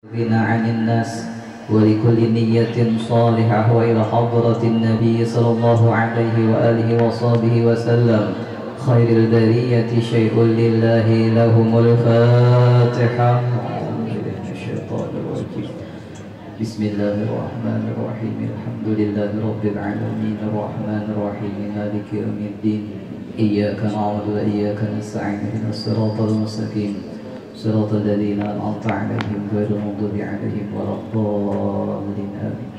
غنى عن الناس ولكل نية صالحة وإلى حضرة النبي صلى الله عليه وآله وصحبه وسلم خير البرية شيء لله لهم الفاتحة. بسم الله الرحمن الرحيم الحمد لله رب العالمين الرحمن الرحيم مالك يوم الدين إياك نعبد وإياك نستعين اهدنا الصراط المستقيم صراط الذين أنعمت عليهم غير المغضوب عليهم ولا الضالين آمين.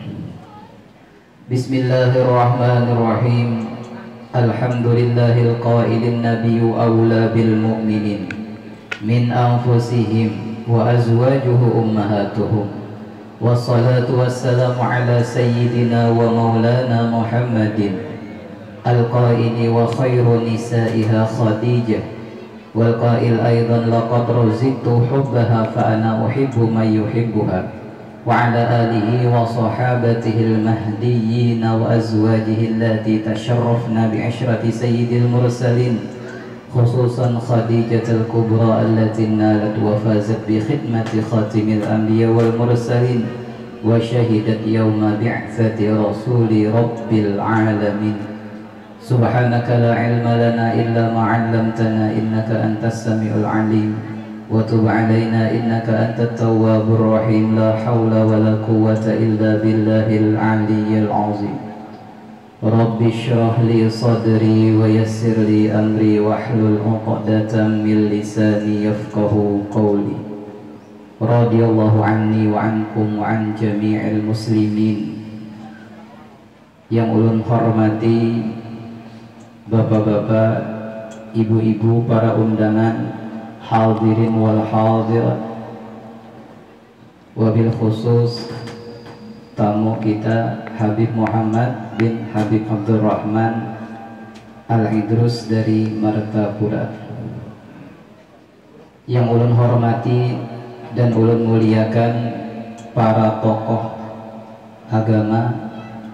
بسم الله الرحمن الرحيم الحمد لله القائل النبي أولى بالمؤمنين من أنفسهم وأزواجه أمهاتهم والصلاة والسلام على سيدنا ومولانا محمد القائل وخير نسائها خديجة والقائل أيضا لقد رزقت حبها فأنا أحب من يحبها وعلى آله وصحابته المهديين وأزواجه التي تشرفن بعشرة سيد المرسلين خصوصا خديجة الكبرى التي نالت وفازت بخدمة خاتم الأنبياء والمرسلين وشهدت يوم بعثة رسول رب العالمين. سبحانك لا علم لنا إلا ما علمتنا إنك أنت السميع العليم وتب علينا إنك أنت التواب الرحيم لا حول ولا قوة إلا بالله العلي العظيم. رب اشرح لي صدري ويسر لي أمري واحلل عقدة من لساني يفقه قولي. رضي الله عني وعنكم وعن جميع المسلمين. Yang ulun hormati bapak-bapak, ibu-ibu, para undangan, hadirin wal hadirat, wabil khusus tamu kita Habib Muhammad bin Habib Abdurrahman Al-Idrus dari Martapura. Yang ulun hormati dan ulun muliakan para tokoh agama,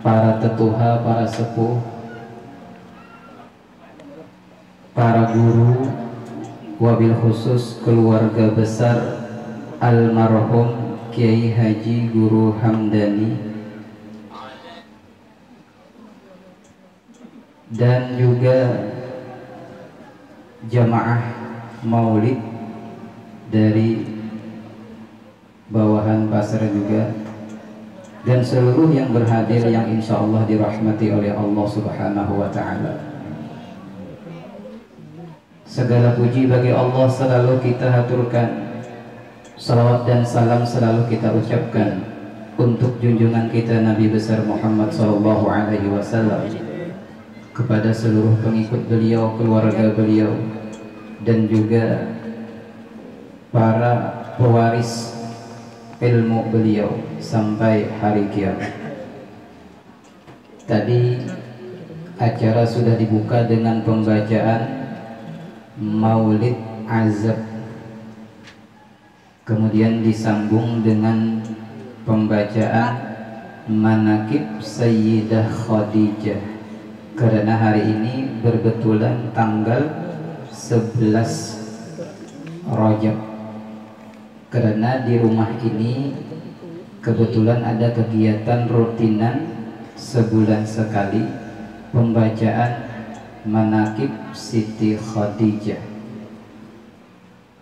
para tetuha, para sepuh, para guru, wabil khusus keluarga besar almarhum Kiai Haji Guru Hamdani, dan juga jamaah maulid dari bawahan pasar juga, dan seluruh yang berhadir yang insya Allah dirahmati oleh Allah Subhanahu wa Ta'ala. Segala puji bagi Allah selalu kita haturkan, salawat dan salam selalu kita ucapkan untuk junjungan kita Nabi besar Muhammad sallallahu alaihi wasallam, kepada seluruh pengikut beliau, keluarga beliau, dan juga para pewaris ilmu beliau sampai hari kiamat. Tadi acara sudah dibuka dengan pembacaan Maulid Azab, kemudian disambung dengan pembacaan Manaqib Sayyidah Khadijah, karena hari ini berbetulan tanggal 11 Rajab, karena di rumah ini kebetulan ada kegiatan rutinan sebulan sekali, pembacaan Manaqib Siti Khadijah.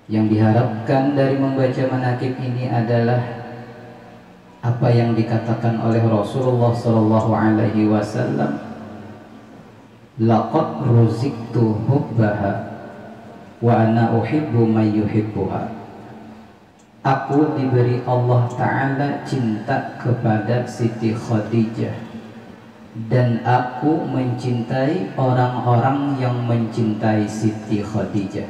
Yang diharapkan dari membaca manaqib ini adalah apa yang dikatakan oleh Rasulullah sallallahu alaihi wasallam, laqad ruziqtu hubbaha wa ana uhibbu man yuhibbuha. Aku diberi Allah Ta'ala cinta kepada Siti Khadijah, dan aku mencintai orang-orang yang mencintai Siti Khadijah.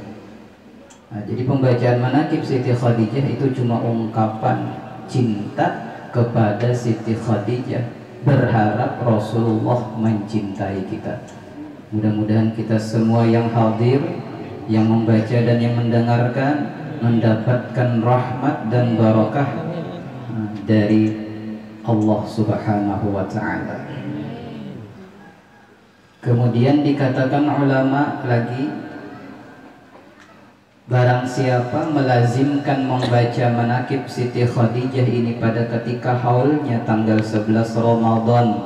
Nah, jadi pembacaan manaqib Siti Khadijah itu cuma ungkapan cinta kepada Siti Khadijah, berharap Rasulullah mencintai kita. Mudah-mudahan kita semua yang hadir, yang membaca dan yang mendengarkan mendapatkan rahmat dan barakah dari Allah Subhanahu wa Ta'ala. Kemudian dikatakan ulama lagi Barang siapa melazimkan membaca manaqib Siti Khadijah ini pada ketika haulnya tanggal 11 Ramadan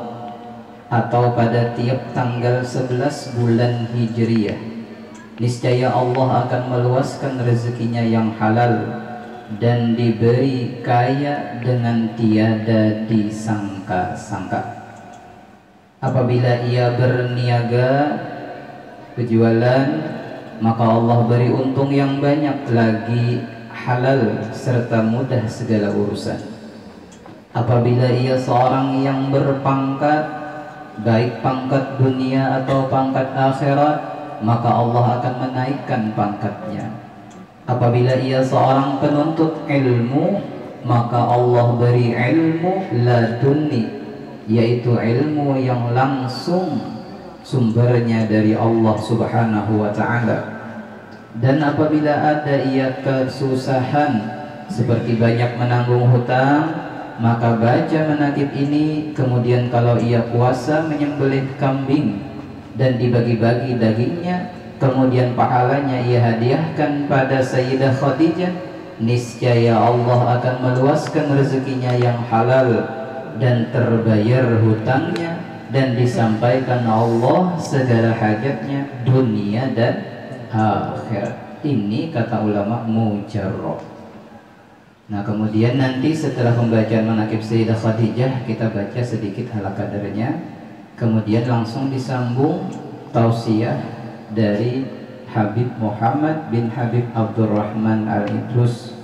atau pada tiap tanggal 11 bulan Hijriyah, niscaya Allah akan meluaskan rezekinya yang halal dan diberi kaya dengan tiada disangka-sangka. Apabila ia berniaga penjualan, maka Allah beri untung yang banyak lagi halal serta mudah segala urusan. Apabila ia seorang yang berpangkat, baik pangkat dunia atau pangkat akhirat, maka Allah akan menaikkan pangkatnya. Apabila ia seorang penuntut ilmu, maka Allah beri ilmu laduni, yaitu ilmu yang langsung sumbernya dari Allah Subhanahu wa ta'ala. Dan apabila ada ia kesusahan seperti banyak menanggung hutang, maka baca manaqib ini, kemudian kalau ia puasa menyembelih kambing dan dibagi-bagi dagingnya, kemudian pahalanya ia hadiahkan pada Sayyidah Khadijah, niscaya Allah akan meluaskan rezekinya yang halal dan terbayar hutangnya, dan disampaikan Allah segala hajatnya dunia dan akhirat. Ini kata ulama mujarrab. Nah, kemudian nanti setelah pembacaan manaqib Sayyidah Khadijah, kita baca sedikit ala kadarnya, kemudian langsung disambung tausiah dari Habib Muhammad bin Habib Abdurrahman Al-Idrus.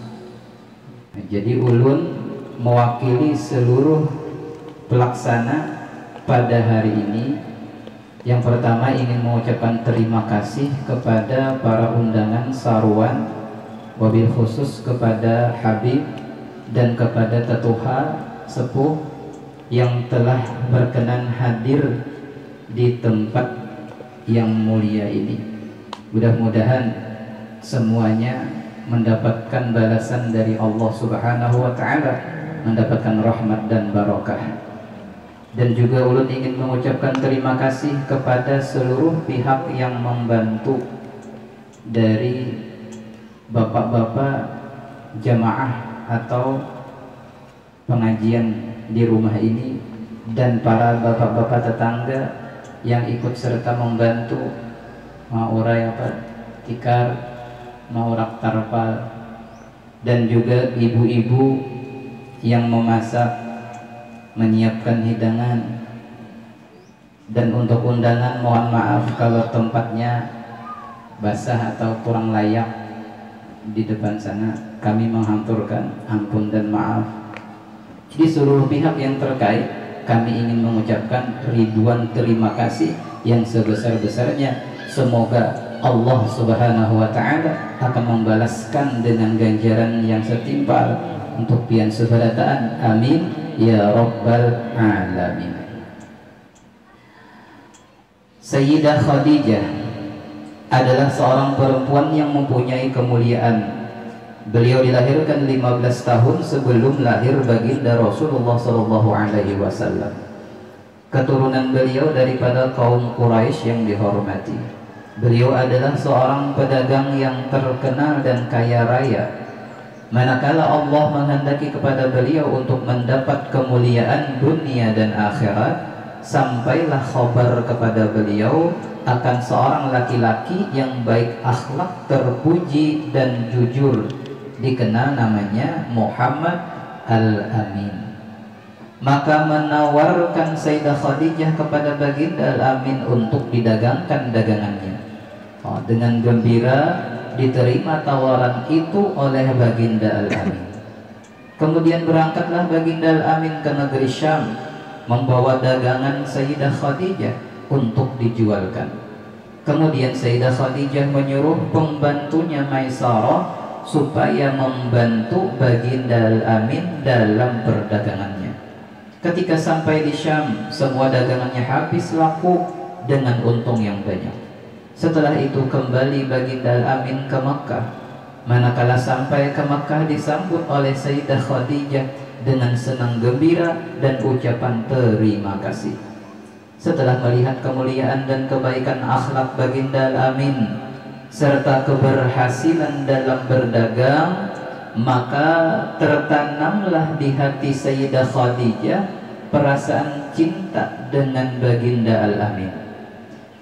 Jadi ulun mewakili seluruh pelaksana pada hari ini. Yang pertama ingin mengucapkan terima kasih kepada para undangan Sarwan, wabil khusus kepada Habib dan kepada Tetuha Sepuh yang telah berkenan hadir di tempat yang mulia ini. Mudah-mudahan semuanya mendapatkan balasan dari Allah Subhanahu wa ta'ala, mendapatkan rahmat dan barakah. Dan juga ulun ingin mengucapkan terima kasih kepada seluruh pihak yang membantu, dari bapak-bapak jamaah atau pengajian di rumah ini, dan para bapak-bapak tetangga yang ikut serta membantu maurai tikar, maurak tarpal, dan juga ibu-ibu yang memasak, menyiapkan hidangan. Dan untuk undangan mohon maaf kalau tempatnya basah atau kurang layak di depan sana, kami menghaturkan ampun dan maaf. Jadi seluruh pihak yang terkait, kami ingin mengucapkan ribuan terima kasih yang sebesar-besarnya. Semoga Allah Subhanahu wa ta'ala akan membalaskan dengan ganjaran yang setimpal untuk pian seberataan. Amin ya rabbal alamin. Sayyidah Khadijah adalah seorang perempuan yang mempunyai kemuliaan. Beliau dilahirkan 15 tahun sebelum lahir baginda Rasulullah SAW. Keturunan beliau daripada kaum Quraisy yang dihormati. Beliau adalah seorang pedagang yang terkenal dan kaya raya. Manakala Allah menghendaki kepada beliau untuk mendapat kemuliaan dunia dan akhirat, sampailah khabar kepada beliau akan seorang laki-laki yang baik akhlak, terpuji dan jujur, dikenal namanya Muhammad Al-Amin. Maka menawarkan Sayyidah Khadijah kepada baginda Al-Amin untuk didagangkan dagangannya. Dengan gembira diterima tawaran itu oleh baginda Al-Amin. Kemudian berangkatlah baginda Al-Amin ke negeri Syam, membawa dagangan Sayyidah Khadijah untuk dijualkan. Kemudian Sayyidah Khadijah menyuruh pembantunya Maisarah supaya membantu baginda Al-Amin dalam perdagangannya. Ketika sampai di Syam, semua dagangannya habis laku dengan untung yang banyak. Setelah itu kembali baginda Al-Amin ke Makkah. Manakala sampai ke Makkah, disambut oleh Sayyidah Khadijah dengan senang gembira dan ucapan terima kasih. Setelah melihat kemuliaan dan kebaikan akhlak baginda Al-Amin, serta keberhasilan dalam berdagang, maka tertanamlah di hati Sayyidah Khadijah perasaan cinta dengan Baginda Al-Amin.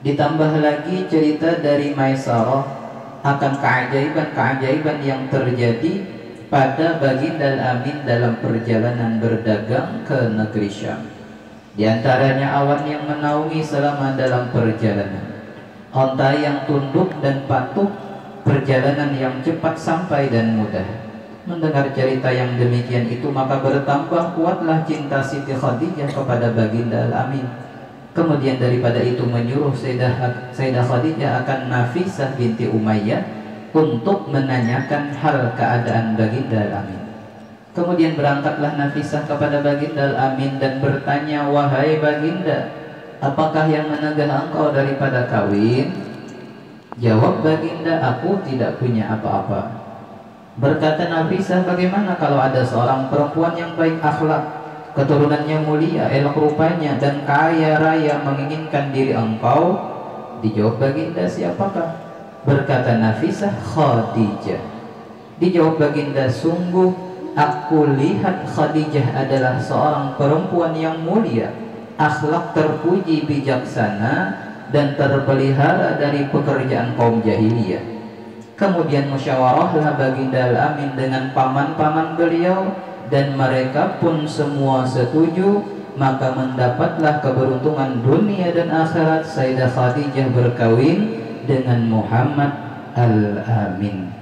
Ditambah lagi cerita dari Maisarah akan keajaiban-keajaiban yang terjadi pada Baginda Al-Amin dalam perjalanan berdagang ke negeri Syam. Di antaranya awan yang menaungi selama dalam perjalanan, onta yang tunduk dan patuh, perjalanan yang cepat sampai dan mudah. Mendengar cerita yang demikian itu, maka bertambah kuatlah cinta Siti Khadijah kepada Baginda Al-Amin. Kemudian daripada itu menyuruh Sayyidah Khadijah akan Nafisah binti Umayyah untuk menanyakan hal keadaan Baginda Al-Amin. Kemudian berangkatlah Nafisah kepada Baginda Al-Amin dan bertanya, "Wahai Baginda, apakah yang menegah engkau daripada kawin?" Jawab Baginda, "Aku tidak punya apa-apa." Berkata Nafisah, "Bagaimana kalau ada seorang perempuan yang baik akhlak, keturunannya mulia, elok rupanya, dan kaya raya menginginkan diri engkau?" Dijawab Baginda, "Siapakah?" Berkata Nafisah, "Khadijah." Dijawab Baginda, "Sungguh aku lihat Khadijah adalah seorang perempuan yang mulia, akhlak terpuji, bijaksana, dan terpelihara dari pekerjaan kaum jahiliyah." Kemudian musyawarahlah Baginda Al-Amin dengan paman-paman beliau, dan mereka pun semua setuju. Maka mendapatlah keberuntungan dunia dan akhirat. Sayyidah Khadijah berkawin dengan Muhammad Al-Amin.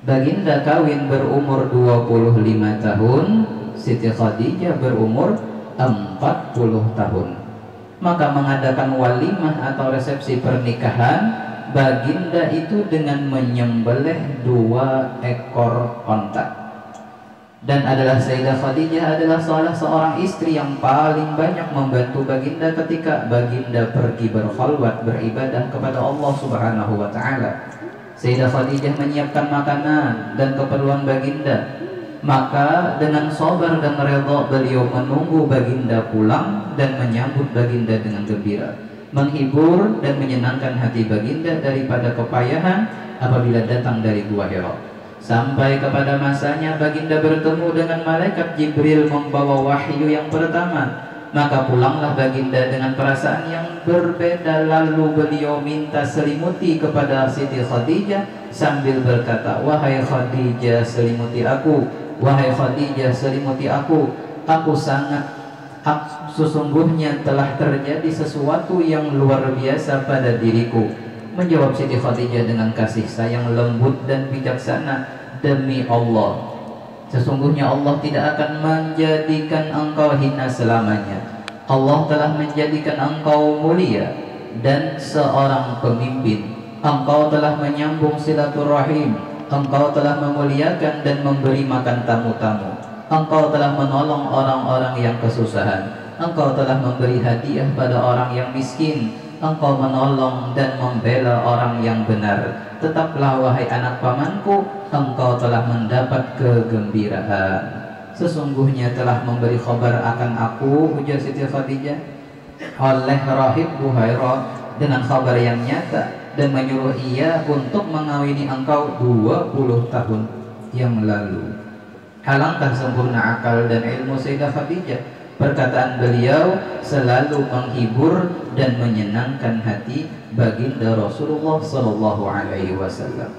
Baginda kawin berumur 25 tahun, Siti Khadijah berumur 40 tahun. Maka mengadakan walimah atau resepsi pernikahan Baginda itu dengan menyembelih 2 ekor onta. Dan adalah Sayyidah Khadijah adalah salah seorang istri yang paling banyak membantu Baginda ketika Baginda pergi berkhalwat beribadah kepada Allah Subhanahu wa Ta'ala. Sayyidah Khadijah menyiapkan makanan dan keperluan Baginda. Maka dengan sabar dan redha beliau menunggu Baginda pulang dan menyambut Baginda dengan gembira, menghibur dan menyenangkan hati Baginda daripada kepayahan apabila datang dari Gua Hira. Sampai kepada masanya Baginda bertemu dengan malaikat Jibril membawa wahyu yang pertama. Maka pulanglah Baginda dengan perasaan yang berbeda. Lalu beliau minta selimuti kepada Siti Khadijah sambil berkata, "Wahai Khadijah, selimuti aku. Wahai Khadijah, selimuti aku. Sesungguhnya telah terjadi sesuatu yang luar biasa pada diriku." Menjawab Siti Khadijah dengan kasih sayang lembut dan bijaksana, "Demi Allah, sesungguhnya Allah tidak akan menjadikan engkau hina selamanya. Allah telah menjadikan engkau mulia dan seorang pemimpin. Engkau telah menyambung silaturahim. Engkau telah memuliakan dan memberi makan tamu-tamu. Engkau telah menolong orang-orang yang kesusahan. Engkau telah memberi hadiah pada orang yang miskin. Engkau menolong dan membela orang yang benar. Tetaplah wahai anak pamanku, engkau telah mendapat kegembiraan. Sesungguhnya telah memberi khabar akan aku," ujar Siti Khadijah, "oleh Rahib Buhairah dengan khabar yang nyata dan menyuruh ia untuk mengawini engkau 20 tahun yang lalu." Alangkah sempurna akal dan ilmu Sayyidah Khadijah. Perkataan beliau selalu menghibur dan menyenangkan hati Baginda Rasulullah Sallallahu Alaihi Wasallam.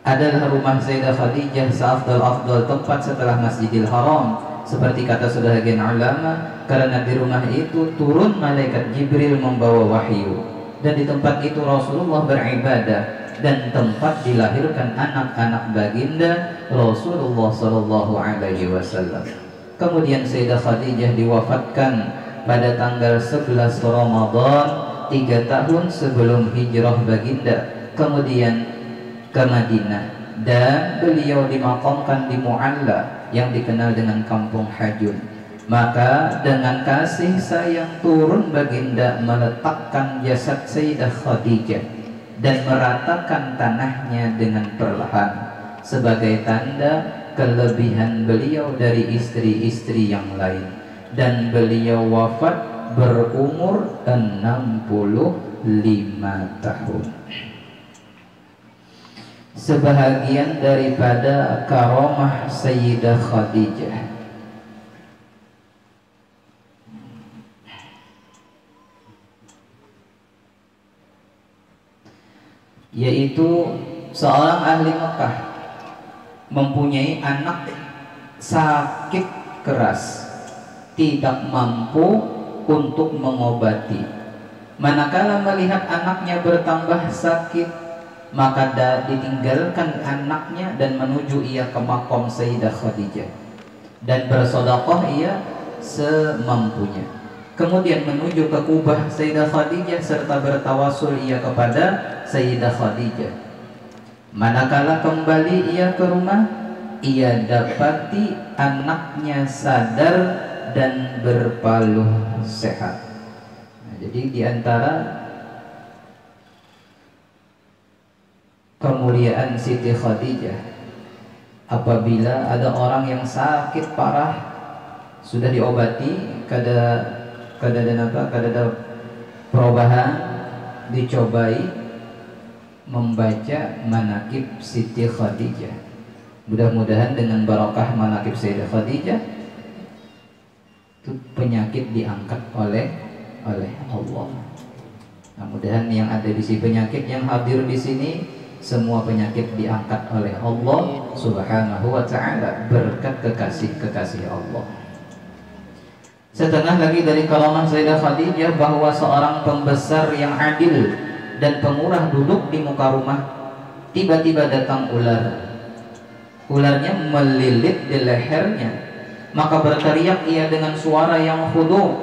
Adalah rumah Sayyidah Khadijah seafdal-afdal tempat setelah Masjidil Haram, seperti kata sebagian ulama, karena di rumah itu turun malaikat Jibril membawa wahyu, dan di tempat itu Rasulullah beribadah, dan tempat dilahirkan anak-anak Baginda Rasulullah Sallallahu Alaihi Wasallam. Kemudian Sayyidah Khadijah diwafatkan pada tanggal 11 Ramadan 3 tahun sebelum hijrah Baginda kemudian ke Madinah, dan beliau dimakamkan di Mu'alla yang dikenal dengan Kampung Hajun. Maka dengan kasih sayang turun Baginda meletakkan jasad Sayyidah Khadijah dan meratakan tanahnya dengan perlahan sebagai tanda kelebihan beliau dari istri-istri yang lain, dan beliau wafat berumur 65 tahun. sebahagian daripada karomah Sayyidah Khadijah. Yaitu seorang ahli Mekah mempunyai anak sakit keras, tidak mampu untuk mengobati. Manakala melihat anaknya bertambah sakit, maka ditinggalkan anaknya dan menuju ia ke makom Sayyidah Khadijah dan bersedekah ia semampunya. Kemudian menuju ke kubah Sayyidah Khadijah serta bertawasul ia kepada Sayyidah Khadijah. Manakala kembali ia ke rumah, ia dapati anaknya sadar dan berpaluh sehat. Nah, jadi diantara kemuliaan Siti Khadijah, apabila ada orang yang sakit parah sudah diobati, kada perubahan, dicobai membaca manakib Siti Khadijah. Mudah-mudahan dengan barakah manakib Sayyidah Khadijah itu penyakit diangkat oleh Allah. Nah, mudahan yang ada di sini, penyakit yang hadir di sini, semua penyakit diangkat oleh Allah Subhanahu wa ta'ala berkat kekasih Allah. Setengah lagi dari kalangan Sayyidah Khadijah bahwa seorang pembesar yang adil dan pemurah duduk di muka rumah, tiba-tiba datang ular. Ularnya melilit di lehernya, maka berteriak ia dengan suara yang khudu,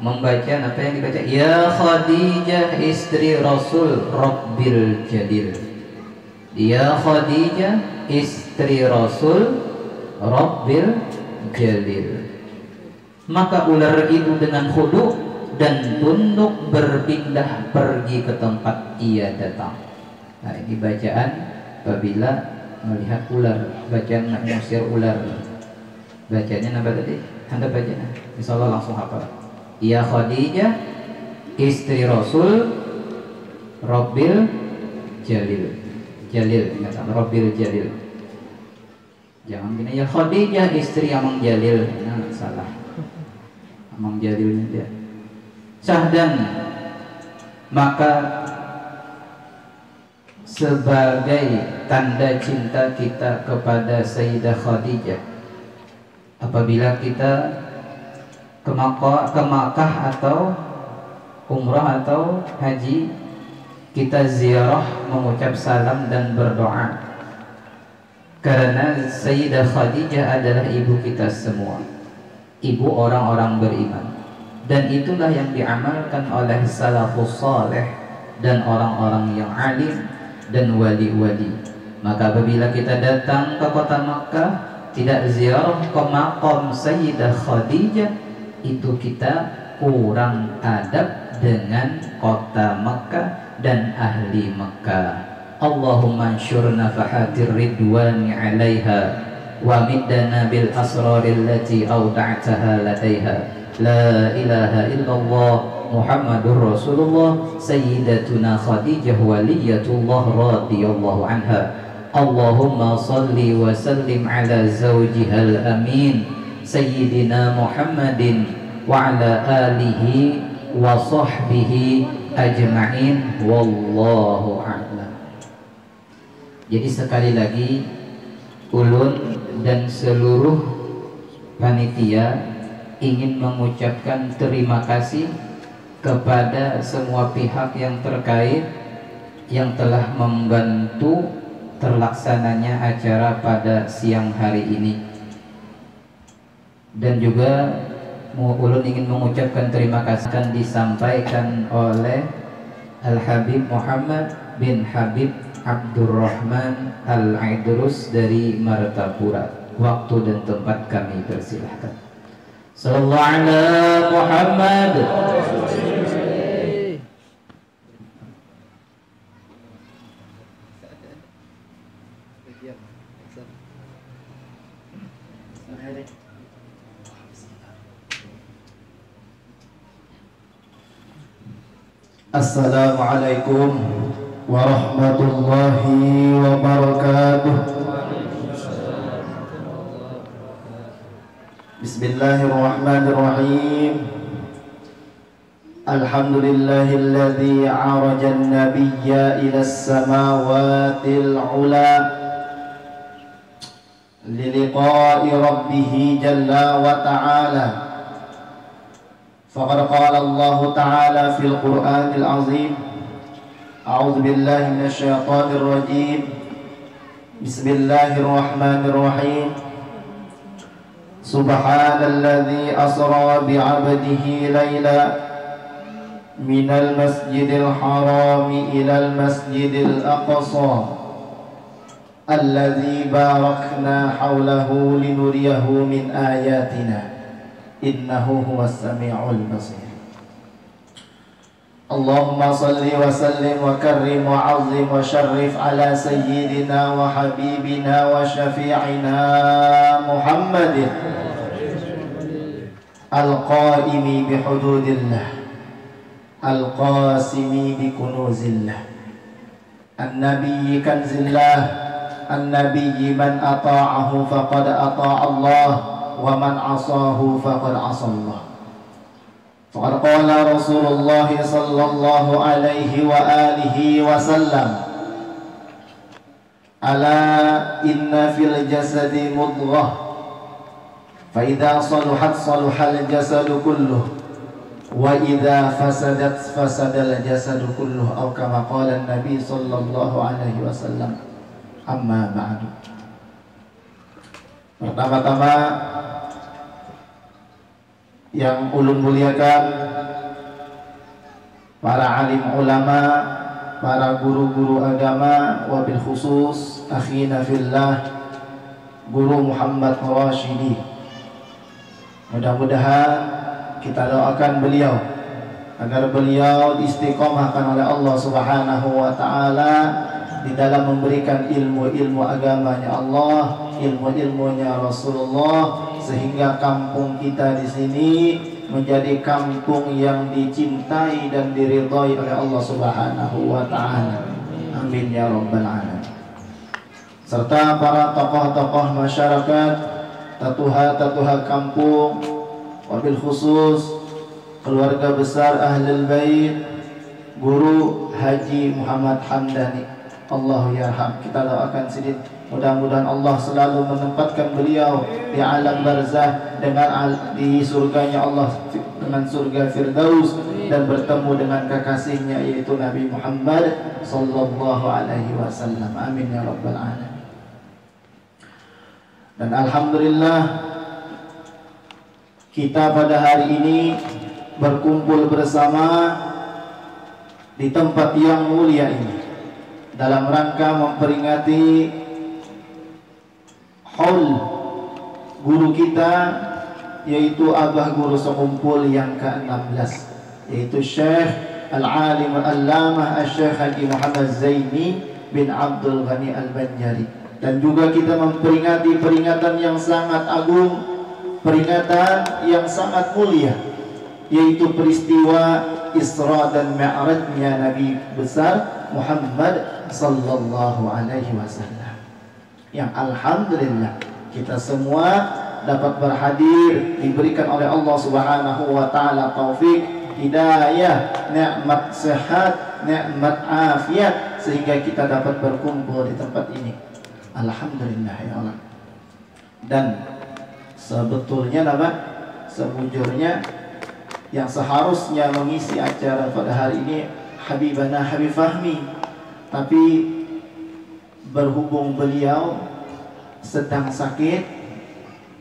membaca apa yang dibaca, ya Khadijah istri Rasul Rabbil Jalil, ya Khadijah istri Rasul Rabbil Jalil. Maka ular itu dengan khudu dan tunduk berpindah pergi ke tempat ia datang. Nah, ini bacaan apabila melihat ular, bacaan nak mengusir ular. Bacanya apa tadi? Anda baca, insyaallah langsung hafal. Ya Khadijah istri Rasul Rabbil Jalil. Jalil, ingat Rabbil Jalil. Jangan gini, ya Khadijah istri Amang Jalil. Nah, salah. Amang Jalilnya dia. Sahdan, maka sebagai tanda cinta kita kepada Sayyidah Khadijah, apabila kita ke Makkah atau umrah atau haji, kita ziarah mengucap salam dan berdoa, karena Sayyidah Khadijah adalah ibu kita semua, ibu orang-orang beriman. Dan itulah yang diamalkan oleh salafus saleh dan orang-orang yang alim dan wali-wali. Maka apabila kita datang ke kota Makkah, tidak ziarah ke maqam Sayyidah Khadijah, itu kita kurang adab dengan kota Makkah dan ahli Makkah. Allahumma ansyur nafahatir ridwani 'alaiha wa middana bil asraril lati awda'taha ladaiha. La ilaha illallah Muhammadur Rasulullah Sayyidatuna Khadijah waliyatullah radhiyallahu anha. Allahumma salli wa sallim ala zawjihal amin Sayyidina Muhammadin wa ala alihi wa sahbihi ajma'in wallahu a'lam. Jadi sekali lagi, ulun dan seluruh panitia ingin mengucapkan terima kasih kepada semua pihak yang terkait yang telah membantu terlaksananya acara pada siang hari ini. Dan juga ulun ingin mengucapkan terima kasih akan disampaikan oleh Al-Habib Muhammad bin Habib Abdurrahman Al-Aidrus dari Martapura. Waktu dan tempat kami persilahkan. Sallallahu ala Muhammad. Assalamualaikum warahmatullahi wabarakatuh. Bismillahirrahmanirrahim. Alhamdulillahilladzi araja an-nabiyya ila as-samawatil 'ula liliqa'i rabbih jalla wa ta'ala. Faqad qala Allah ta'ala fil Qur'anil 'azim. A'udzu billahi minasy syaithanir rajim. Bismillahirrahmanirrahim. Subhanalladzi asra bi'abdihi laila minal masjidil harami ilal masjidil aqsa alladzi barakna hawlahu linuriyahu min ayatina innahu huwas sami'ul basir. Allahumma salli wa sallim wa karrim wa azim wa syarrif ala sayyidina wa habibina wa syafi'ina Muhammadin al-qaimi bi hududillah al-qasimi bi kunuzillah an-nabiyyi kanzillah an-nabiyyi man ata'ahu faqad ata'a Allah wa man asahu faqad asallah. Faqad qala Rasulullah sallallahu alaihi wa alihi wa sallam, ala inna fil jasadi mudghah fa idza saluhat saluhal jasadu kulluh wa idza fasadat fasadal jasadu kulluh, atau kama qala an-nabi sallallahu alaihi wasallam. Amma ba'du. Pertama-tama yang ulun muliakan, para alim ulama, para guru-guru agama, wabil khusus akhina fillah Guru Muhammad Rashidi. Mudah-mudahan kita doakan beliau agar beliau istiqomahkan oleh Allah Subhanahu wa taala di dalam memberikan ilmu-ilmu agamanya Allah, ilmu-ilmunya Rasulullah, sehingga kampung kita di sini menjadi kampung yang dicintai dan diridhai oleh Allah Subhanahu wa taala. Amin ya rabbal alamin. Serta para tokoh-tokoh masyarakat, tatuha-tatuha kampung, wabil khusus keluarga besar Ahlul Bait, Guru Haji Muhammad Hamdani. Allahu yarham. Kita doakan sidin, mudah-mudahan Allah selalu menempatkan beliau di alam barzah dengan di surganya Allah, dengan surga Firdaus, dan bertemu dengan kekasihnya yaitu Nabi Muhammad sallallahu alaihi wasallam. Amin ya rabbal alamin. Dan alhamdulillah kita pada hari ini berkumpul bersama di tempat yang mulia ini dalam rangka memperingati haul guru kita, yaitu Abah Guru Sekumpul yang ke-16, yaitu Syekh Al-Alim Al-Allamah Syekh Haji Muhammad Zaini bin Abdul Ghani Al-Banjari. Dan juga kita memperingati peringatan yang sangat agung, peringatan yang sangat mulia, yaitu peristiwa Isra dan Mi'rajnya Nabi besar Muhammad sallallahu alaihi wasallam, yang alhamdulillah kita semua dapat berhadir, diberikan oleh Allah Subhanahu wa taala taufik, hidayah, nikmat sehat, nikmat afiat, sehingga kita dapat berkumpul di tempat ini. Alhamdulillah ya Allah. Dan sebetulnya sebujurnya yang seharusnya mengisi acara pada hari ini Habibana Habib Fahmi, tapi berhubung beliau sedang sakit,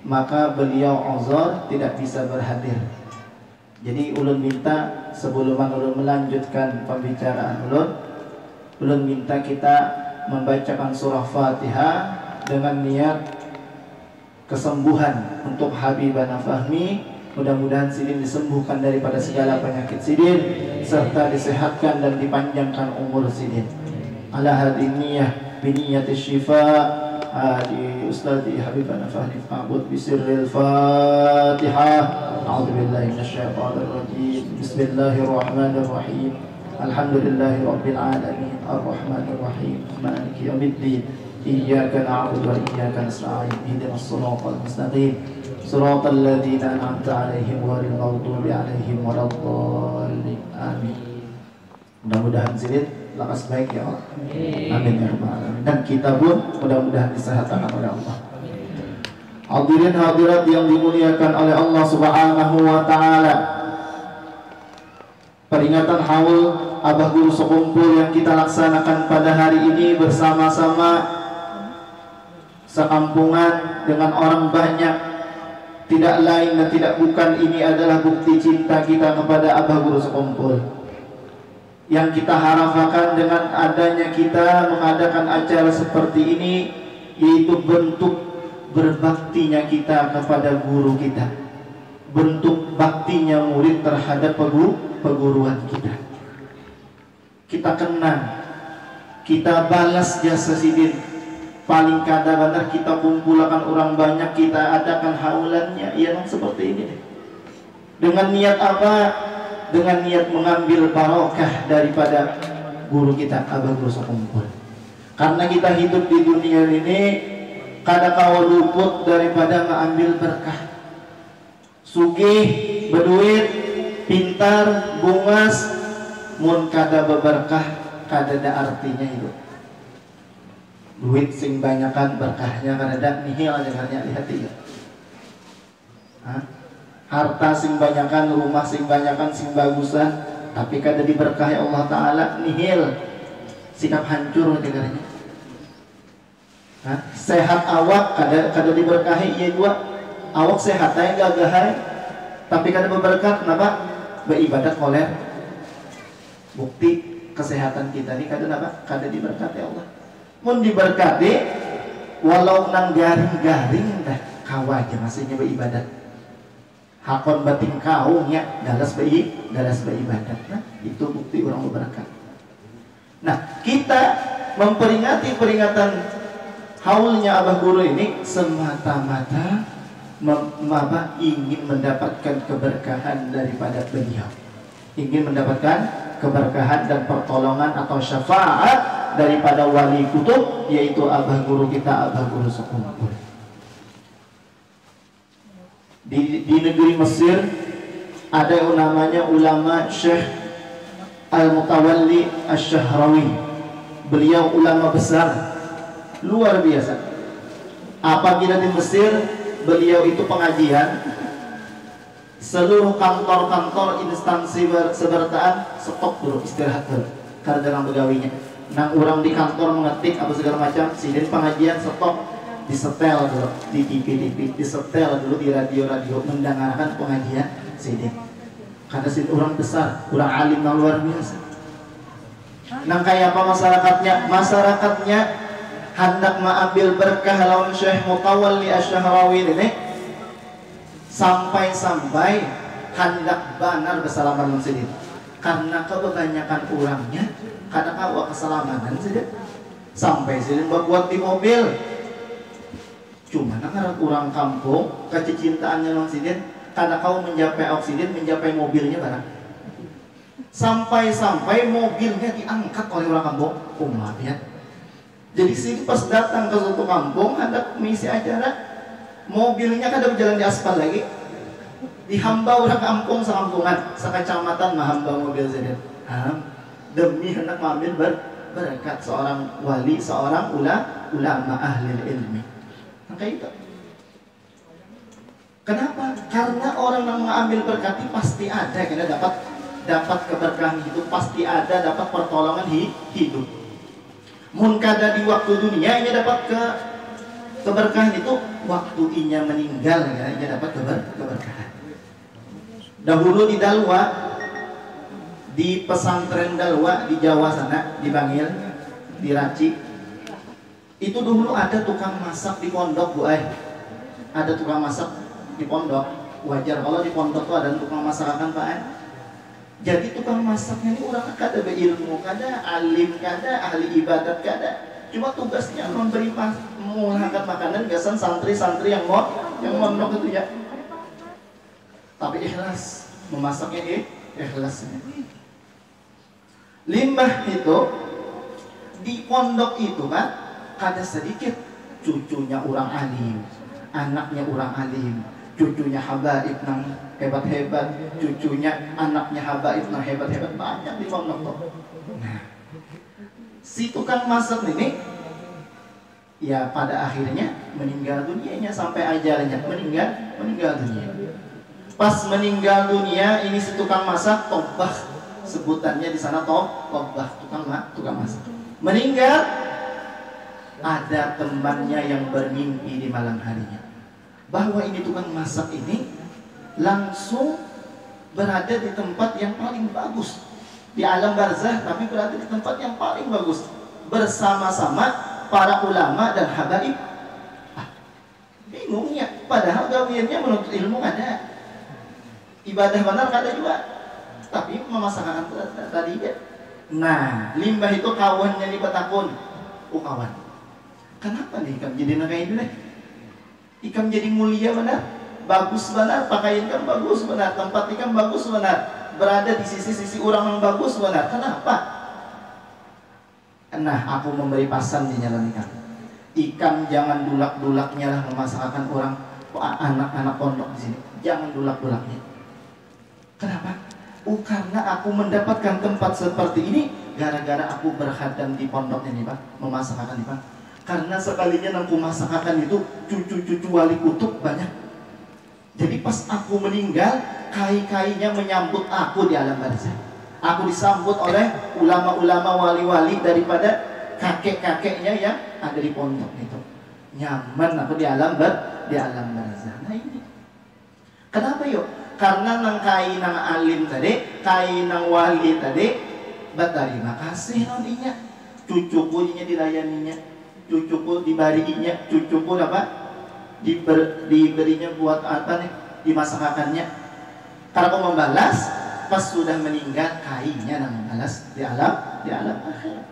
maka beliau uzur tidak bisa berhadir. Jadi ulun minta sebelum ulun melanjutkan pembicaraan ulun minta kita membacakan surah Fatihah dengan niat kesembuhan untuk Habibana Fahmi. Mudah-mudahan sidin disembuhkan daripada segala penyakit sidin, serta disehatkan dan dipanjangkan umur sidin. Ala hadhihi niyyah bi niyyati syifa di Ustadz Habibana Fahmi Ma'bud bisirril Fatihah. A'udzubillahi minasyaitonir rajim. Bismillahirrahmanirrahim. Alhamdulillahi rabbil alamin. Ar-Rahmanir Rahim, Maliki Yaumiddin. Iyyaka na'budu wa iyyaka nasta'in. Ihdinas siratal mustaqim. Siratal ladzina an'amta 'alaihim ghairil maghdubi 'alaihim waladdallin. Amin. Mudah-mudahan zikir lekas baik ya Allah. Amin ya rabbal alamin. Dan kita pun mudah-mudahan disehatkan oleh Allah. Hadirin hadirat yang dimuliakan oleh Allah Subhanahu wa taala. Peringatan haul Abah Guru Sekumpul yang kita laksanakan pada hari ini bersama-sama sekampungan dengan orang banyak, tidak lain dan tidak bukan, ini adalah bukti cinta kita kepada Abah Guru Sekumpul. Yang kita harapkan dengan adanya kita mengadakan acara seperti ini, yaitu bentuk berbaktinya kita kepada guru kita, bentuk baktinya murid terhadap perguruan kita. Kita kenang, kita balas jasa sidin. Paling kadang-kadang kita kumpulkan orang banyak, kita adakan haulannya, ya seperti ini. Dengan niat apa? Dengan niat mengambil barokah daripada guru kita, Abah Guru Sekumpul. Karena kita hidup di dunia ini, kada kawa luput daripada mengambil berkah. Sugih, berduit, pintar, bungas, mun kada beberkah, kada ada artinya itu. Duit sing banyakan berkahnya kada nihil aja karena lihat ya. Harta sing banyakan, rumah sing banyakan, sing bagusan, tapi kada diberkahi Allah Ta'ala, nihil, sikap hancur negaranya. Sehat awak kada diberkahi, iya dua awak sehat aja gagahan, tapi kada berberkat. Kenapa? Beribadat koler. Bukti kesehatan kita ini kada apa? Kada diberkati Allah. Mun diberkati, walau nang garing-garing dah kawaja masihnya beribadat. Hakon batin kaumnya dalas beribadat. Nah, itu bukti orang berberkat. Nah, kita memperingati peringatan haulnya Abah Guru ini semata-mata ingin mendapatkan keberkahan daripada beliau, ingin mendapatkan keberkahan dan pertolongan atau syafaat daripada wali kutub, yaitu Abah Guru kita, Abah Guru Sekumpul. Di negeri Mesir ada yang namanya ulama Syekh Al-Mutawalli Asy-Syahrawi. Beliau ulama besar, luar biasa. Apabila di Mesir beliau itu pengajian, seluruh kantor-kantor instansi sebertaan stop dulu, istirahat dulu karena dalam begawinya. Nang orang di kantor mengetik apa segala macam, sidin pengajian stop, disetel dulu di TV, disetel dulu di radio mendengarkan pengajian sidin. Karena sidin orang besar, orang alim yang luar biasa. Nang kayak apa masyarakatnya hendak mengambil berkah lawan Syekh Mutawalli Asy-Syahrawi ini, sampai hendak banar bersalaman sidin. Karena kebanyakan orangnya kadang kawa keselamanan sidin, sampai sidin buat di mobil. Cuma nang orang kampung kecintaannya lawan sidin, kadang kau mencapai oksigen, mencapai mobilnya barang. Sampai mobilnya diangkat oleh orang kampung. Maaf ya. Jadi sini pas datang ke suatu kampung, hendak mengisi acara, mobilnya kada berjalan di aspal lagi, dihamba orang kampung sekampungan, sekecamatan mahamba mobil sidin. Demi hendak mengambil berkat seorang wali, seorang ulama ahli ilmi. Maka itu. Kenapa? Karena orang yang mengambil berkat pasti ada, kena dapat keberkahan itu, pasti ada dapat pertolongan hidup. Mun kada di waktu dunia ia dapat keberkahan itu, waktu inya meninggal ya ia dapat keberkahan. Dahulu di Dalwa, di pesantren Dalwa di Jawa sana, di Bangil, di Raci, itu dulu ada tukang masak di pondok, Bu Ai. Ada tukang masak di pondok. Wajar kalau di pondok tuh ada tukang masak kan, Pak Ai. Jadi tukang masaknya ini orang kada berilmu, kada alim, kada ahli ibadat, kada. Cuma tugasnya memberi mengangkat makanan biasan santri-santri yang mondok itu ya. Tapi ikhlas memasaknya, ikhlasnya. Limbah itu Di pondok itu kan ada sedikit cucunya orang alim, anaknya orang alim, cucunya habaib nang hebat-hebat, cucunya anaknya habaib nang hebat-hebat, banyak di pondok tuh. Nah, si tukang masak ini ya pada akhirnya meninggal dunianya, sampai ajalnya meninggal dunia. Pas meninggal dunia ini si tukang masak tobah, sebutannya di sana tobah, tukang masak. Meninggal, ada temannya yang bermimpi di malam harinya bahwa ini tukang masak ini langsung berada di tempat yang paling bagus di alam barzah, tapi berada di tempat yang paling bagus bersama-sama para ulama dan habaib. Bingungnya, padahal gawiannya menuntut ilmu ada, ibadah benar ada juga, tapi memasakkan tadi ya. Nah, limbah itu kawannya di Batakun. Oh kawan, kenapa nih ikam jadi kayak ini? Ikam jadi mulia benar, bagus benar, pakaian ikam bagus benar, tempat ikam bagus benar, berada di sisi-sisi orang yang bagus benar. Kenapa? Nah, aku memberi pasan di jalan ikam. Ikam jangan dulak-dulaknya lah memasakkan orang, anak-anak pondok di sini. Jangan dulak-dulaknya. Kenapa? Karena aku mendapatkan tempat seperti ini gara-gara aku berkhadam di pondok ini Pak, memasakkan ini Pak. Karena sekalinya aku masakkan itu cucu-cucu wali kutub banyak. Jadi pas aku meninggal, kai-kainya menyambut aku di alam barzah. Aku disambut oleh ulama-ulama wali-wali daripada kakek-kakeknya yang ada di pondok itu. Nyaman aku di alam barzah. Nah ini. Kenapa yuk? Karena nang kai nang alim tadi, kai nang wali tadi, berterima kasih noninya, cucuku nya dilayaninya, cucuku dibarinya, cucuku apa? Diberinya buat apa nih? Dimasakakannya. Karena aku membalas, pas sudah meninggal kainya nang membalas di alam akhirat.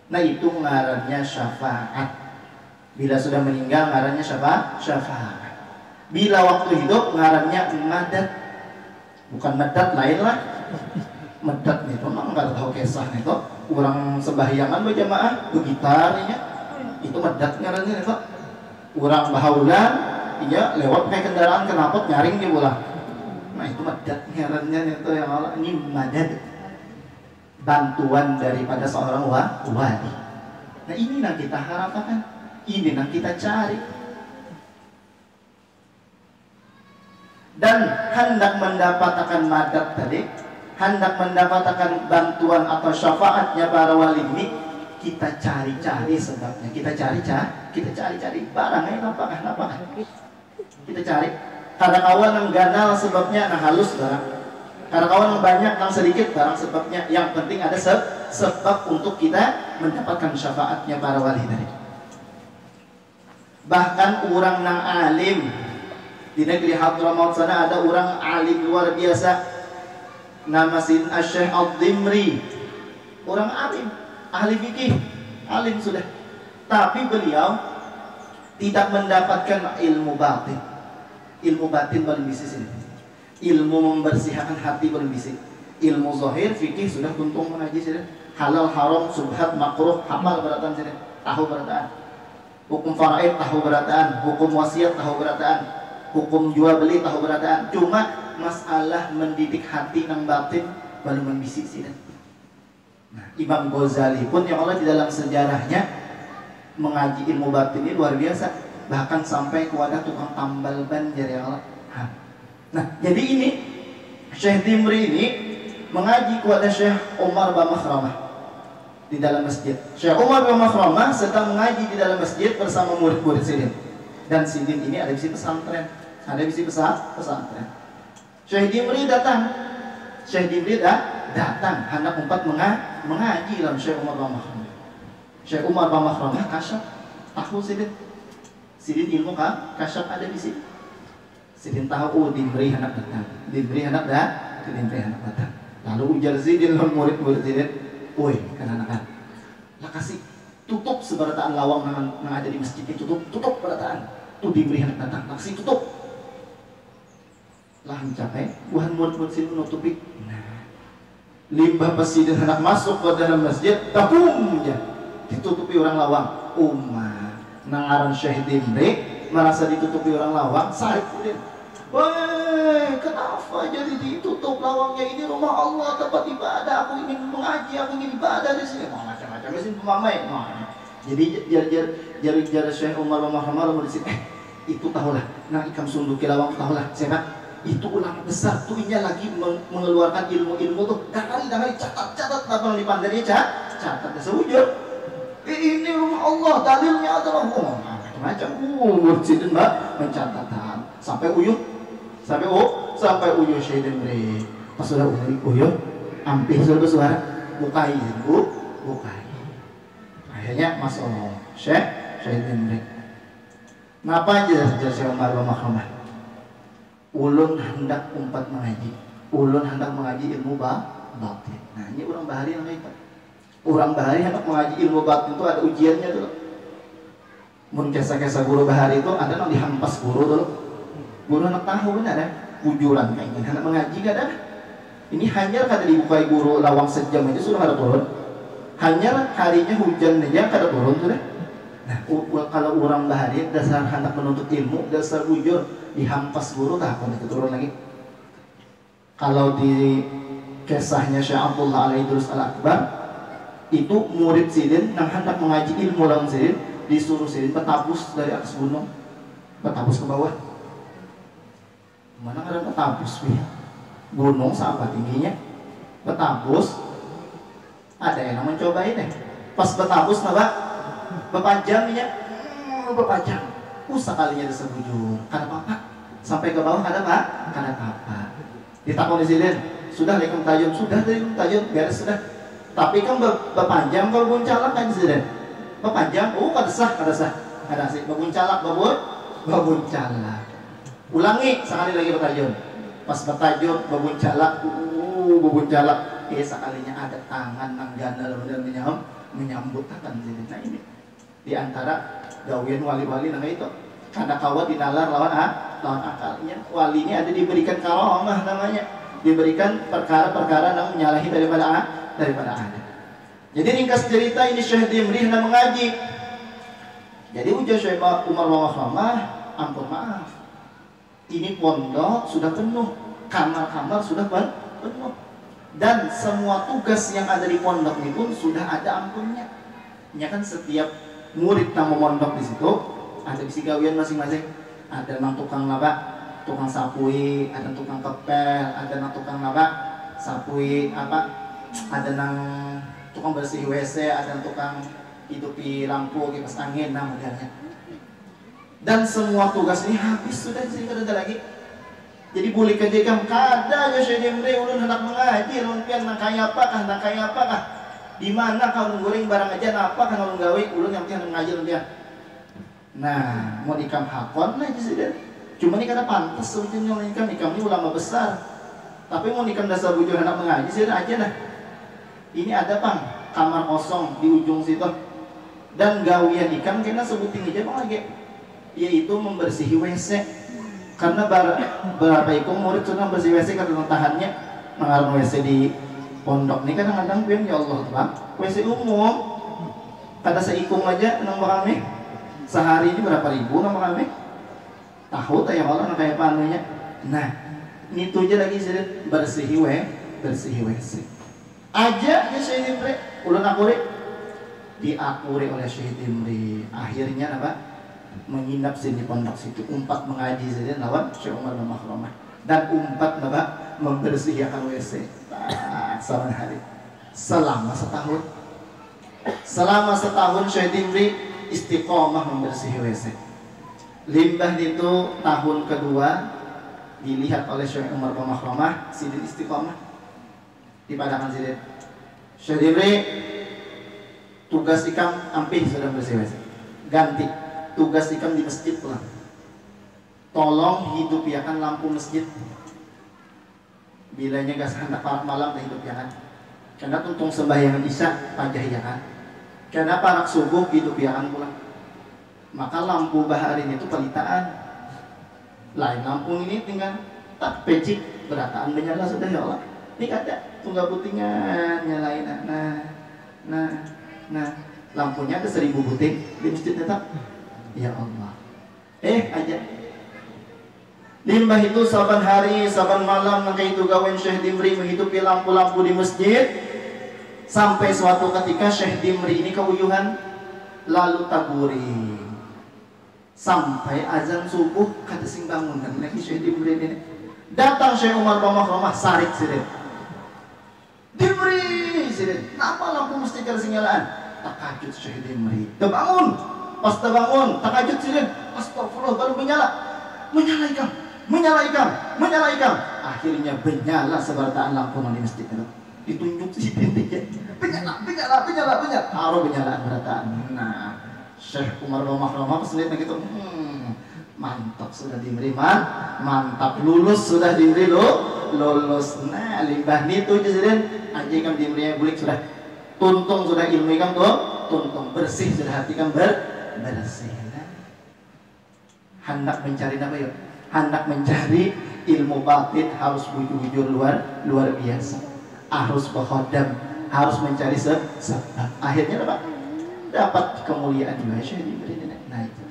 Nah itu ngarannya syafaat. Bila sudah meninggal ngarannya syafaat. Bila waktu hidup ngarannya madad. Bukan madad lain lah. Madad itu memang nggak tahu kisah itu. Orang sembahyangan berjamaah begitarnya. Itu madad ngarannya itu. Orang bahaulan, iya lewat pakai kendaraan kenapa nyaring dia pulang. Nah itu madad ngarannya itu yang Allah ini madad. Bantuan daripada seorang wali. Nah ini yang kita harapkan. Ini yang kita cari. Dan hendak mendapatkan madad tadi, hendak mendapatkan bantuan atau syafaatnya para wali ini, kita cari-cari sebabnya, kita cari-cari barangnya apakah kita cari. Karena kawan yang ganal sebabnya nah halus barang, karena kawan yang banyak yang sedikit barang sebabnya. Yang penting ada sebab untuk kita mendapatkan syafaatnya para wali tadi. Bahkan orang nang alim di negeri Hadramaut sana ada orang alim luar biasa, nama Sin Syekh Ad-Dimri, orang alim, ahli fikih, alim sudah. Tapi beliau tidak mendapatkan ilmu batin. Ilmu batin belum bisa sini. Ilmu membersihkan hati belum bisa. Ilmu zahir fikih sudah tuntung mengaji sudah. Halal haram subhat makruh hafal berataan sudah. Tahu berataan. Hukum faraid tahu berataan. Hukum wasiat tahu berataan. Hukum jual beli tahu berataan. Cuma masalah mendidik hati nang batin baru membisik sih. Nah, Imam Ghazali pun yang Allah di dalam sejarahnya mengaji ilmu batin ini luar biasa. Bahkan sampai kepada tukang tambal ban jari Allah. Nah, jadi ini Syekh Dimri ini mengaji kepada Syekh Umar bin Makhramah di dalam masjid. Syekh Umar bin Makhramah sedang mengaji di dalam masjid bersama murid-murid Sidin. Dan Sidin ini ada di pesantren. Ada di pesantren. Syekh Dimri datang. Syekh Dimri datang hendak empat mengaji dalam Syekh Umar bin Makhramah. Syekh Umar bin Makhramah kasyaf tahu Sidin. Sidin ilmu kasyaf ada di sini. Sidin tahu Dimri hendak datang. Dimri hendak datang. Lalu ujar Sidin lawan murid-murid Sidin, "Woi, kan-kan. Lah kasih tutup seberataan lawang yang ada di masjid itu, tutup berataan. Tuh Dimri hendak datang, kasih tutup." Lah mencapai Tuhan murid-murid Sidin menutupi. Nah, limbah pas Sidin hendak masuk ke dalam masjid, takum aja. ditutupi orang lawang. Nangaran Syekh Dimri merasa ditutupi orang lawang, sarik kemudian, woi kenapa jadi ditutup lawangnya, ini rumah Allah, tempat ibadah, aku ingin mengaji, aku ingin ibadah di sini, macam-macam di sini pemamai. Jadi jar Syekh Umar Muhammad di sini, itu tahulah, nah ikam sunduki lawang tahulah, siapa? Itu ulama besar tuh, inya lagi mengeluarkan ilmu-ilmu tuh, kali catat apa yang dipandangnya catat sewujud. Ini rumah Allah, dalilnya adalah macam-macam. Mursidin mbak mencatatkan sampai uyuh Syekh Dimri. Pas sudah uyuh, hampir sudah bersuara, bukai. Akhirnya masuk Syekh Dimri. Napa aja Syekh Umar Mahkamah? Ulun hendak umpat mengaji. Ulun hendak mengaji ilmu batin. Nah ini orang bahari namanya Pak. Orang bahari hendak mengaji ilmu batin itu ada ujiannya dulu. Mun kesa guru bahari itu ada yang dihampas guru dulu. Guru hendak tahu benar ya, ujuran kayaknya hendak mengaji gak ada. Ini hanya kada dibukai guru lawang sejam aja sudah kada turun. Hanya harinya hujan aja kada turun sudah. Nah, kalau orang bahari dasar hendak menuntut ilmu, dasar ujur dihampas guru tak akan turun lagi. Kalau di kisahnya Syekh Abdullah Al-Idrus Al-Akbar, itu murid sidin yang hendak mengaji ilmu lawan sidin, disuruh sidin petapus dari atas gunung, petapus ke bawah. Mana ada petapus gunung sama tingginya, petapus ada yang mencoba ini. Pas petapus napa bepajangnya, bepajang sekalinya disebujur kada apa-apa, sampai ke bawah kada apa-apa. Ditakoni sidin, sudah dari tajun, beres sudah. Tapi kan bepanjang kalau buncalak kan sudah. Bepanjang, kada sah. Kada sih bebuncalak, bebuncalak. Ulangi sekali lagi bertajun. Pas bertajun bebuncalak, bebuncalak. Sekalinya ada tangan nang ganda benar menyambut tangan sini. Nah ini di antara gawian wali-wali nang itu. Kada kawat dinalar lawan akalnya. Wali ini ada diberikan karomah namanya. Diberikan perkara-perkara yang menyalahi daripada ada. Jadi ringkas cerita ini Syekh Dimri hendak mengaji. Jadi ujar Syekh Umar Mahkamah, ampun maaf, ini pondok sudah penuh, kamar-kamar sudah penuh, dan semua tugas yang ada di pondok ini pun sudah ada ampunnya. Ya kan setiap murid tamu pondok di situ ada isi gawian masing-masing. Ada nang tukang tukang sapui, ada tukang kepel, ada nang tukang sapui ada nang tukang bersih WC, ada tukang hidupi lampu, kipas angin, nah modelnya. Dan semua tugas ini habis sudah, jadi kada ada lagi. Jadi boleh kerja kam kada ya Syekh Dimri, ulun hendak mengaji, ulun pian nang kaya apakah? Di mana kau goreng barang aja apa kan ulun gawe, ulun yang pian mengaji ulun pian. Nah, mau ikam hakon lah sudah. Cuma ini kada pantas sebetulnya ikam ini ulama besar. Tapi mau ikam dasar bujur hendak mengaji sudah aja dah. Ini ada kamar kosong di ujung situ, dan gawian ikan kena sebutin aja lagi, yaitu membersihi WC. Karena berapa ikut murid sudah bersih WC karena tahannya mengarang WC di pondok ini kadang-kadang pian ya Allah Bang, WC umum kada seikung aja nang kami sehari ini berapa ribu nang kami tahu tak ya Allah nang kayak panunya. Nah ini tuh aja lagi sih bersihi WC aja ya Syekh Dimri, ulun diakuri oleh Syekh Dimri. Akhirnya menginap sini pondok situ, umpat mengaji saja lawan Syekh Umar Mahkamah, dan umpat membersihkan WC sama hari selama setahun Syekh Dimri istiqomah membersihi WC. Limbah itu tahun kedua dilihat oleh Syekh Umar Mahkamah, sidin istiqomah dipadakan sidin. Syekh Dimri tugas ikam ampih sudah bersih WC, ganti tugas ikam di masjid pulang, tolong hidupiakan lampu masjid. Bilanya gas hendak malam hidupiakan, karena tuntung sembahyang isya pajahiakan, karena parak subuh hidupiakan pulang. Maka lampu baharin itu pelitaan, lain lampu ini tinggal tak pecik berataan menyala sudah ya Allah. Ini ada tunggal putingan nyalain, nah lampunya ada 1000 butir di masjid tetap. Ya Allah. Aja. Limbah itu saban hari, saban malam nangka itu gawen Syekh Dimri menghidupi lampu-lampu di masjid. Sampai suatu ketika Syekh Dimri ini keuyuhan lalu taburi. Sampai azan subuh kata sing bangun dan lagi Syekh Dimri ini. Datang Syekh Umar Romah sarik sirin. Dimri sirin. Kenapa lampu mesti kada sinyalaan? Takajud Syekh Dimri. Terbangun. Pas terbangun, takajud sirin. Astagfirullah baru menyala. Akhirnya menyala seberataan lampu di masjid itu. Ditunjuk si pintunya. Menyala. Taruh penyalaan berataan. Nah, Syekh Umar Romah kesulitan gitu. Mantap sudah diberi mantap lulus sudah diberi lulus. Nah, limbah itu jadi aja kan diberi bulik sudah tuntung sudah ilmu kan tuh tuntung bersih sudah hati kan bersih. Hendak mencari apa yuk? Hendak mencari ilmu batin harus bujur-bujur luar biasa. Harus berkhodam, harus mencari sebab. Akhirnya dapat kemuliaan juga Syekh diberi. Nah itu.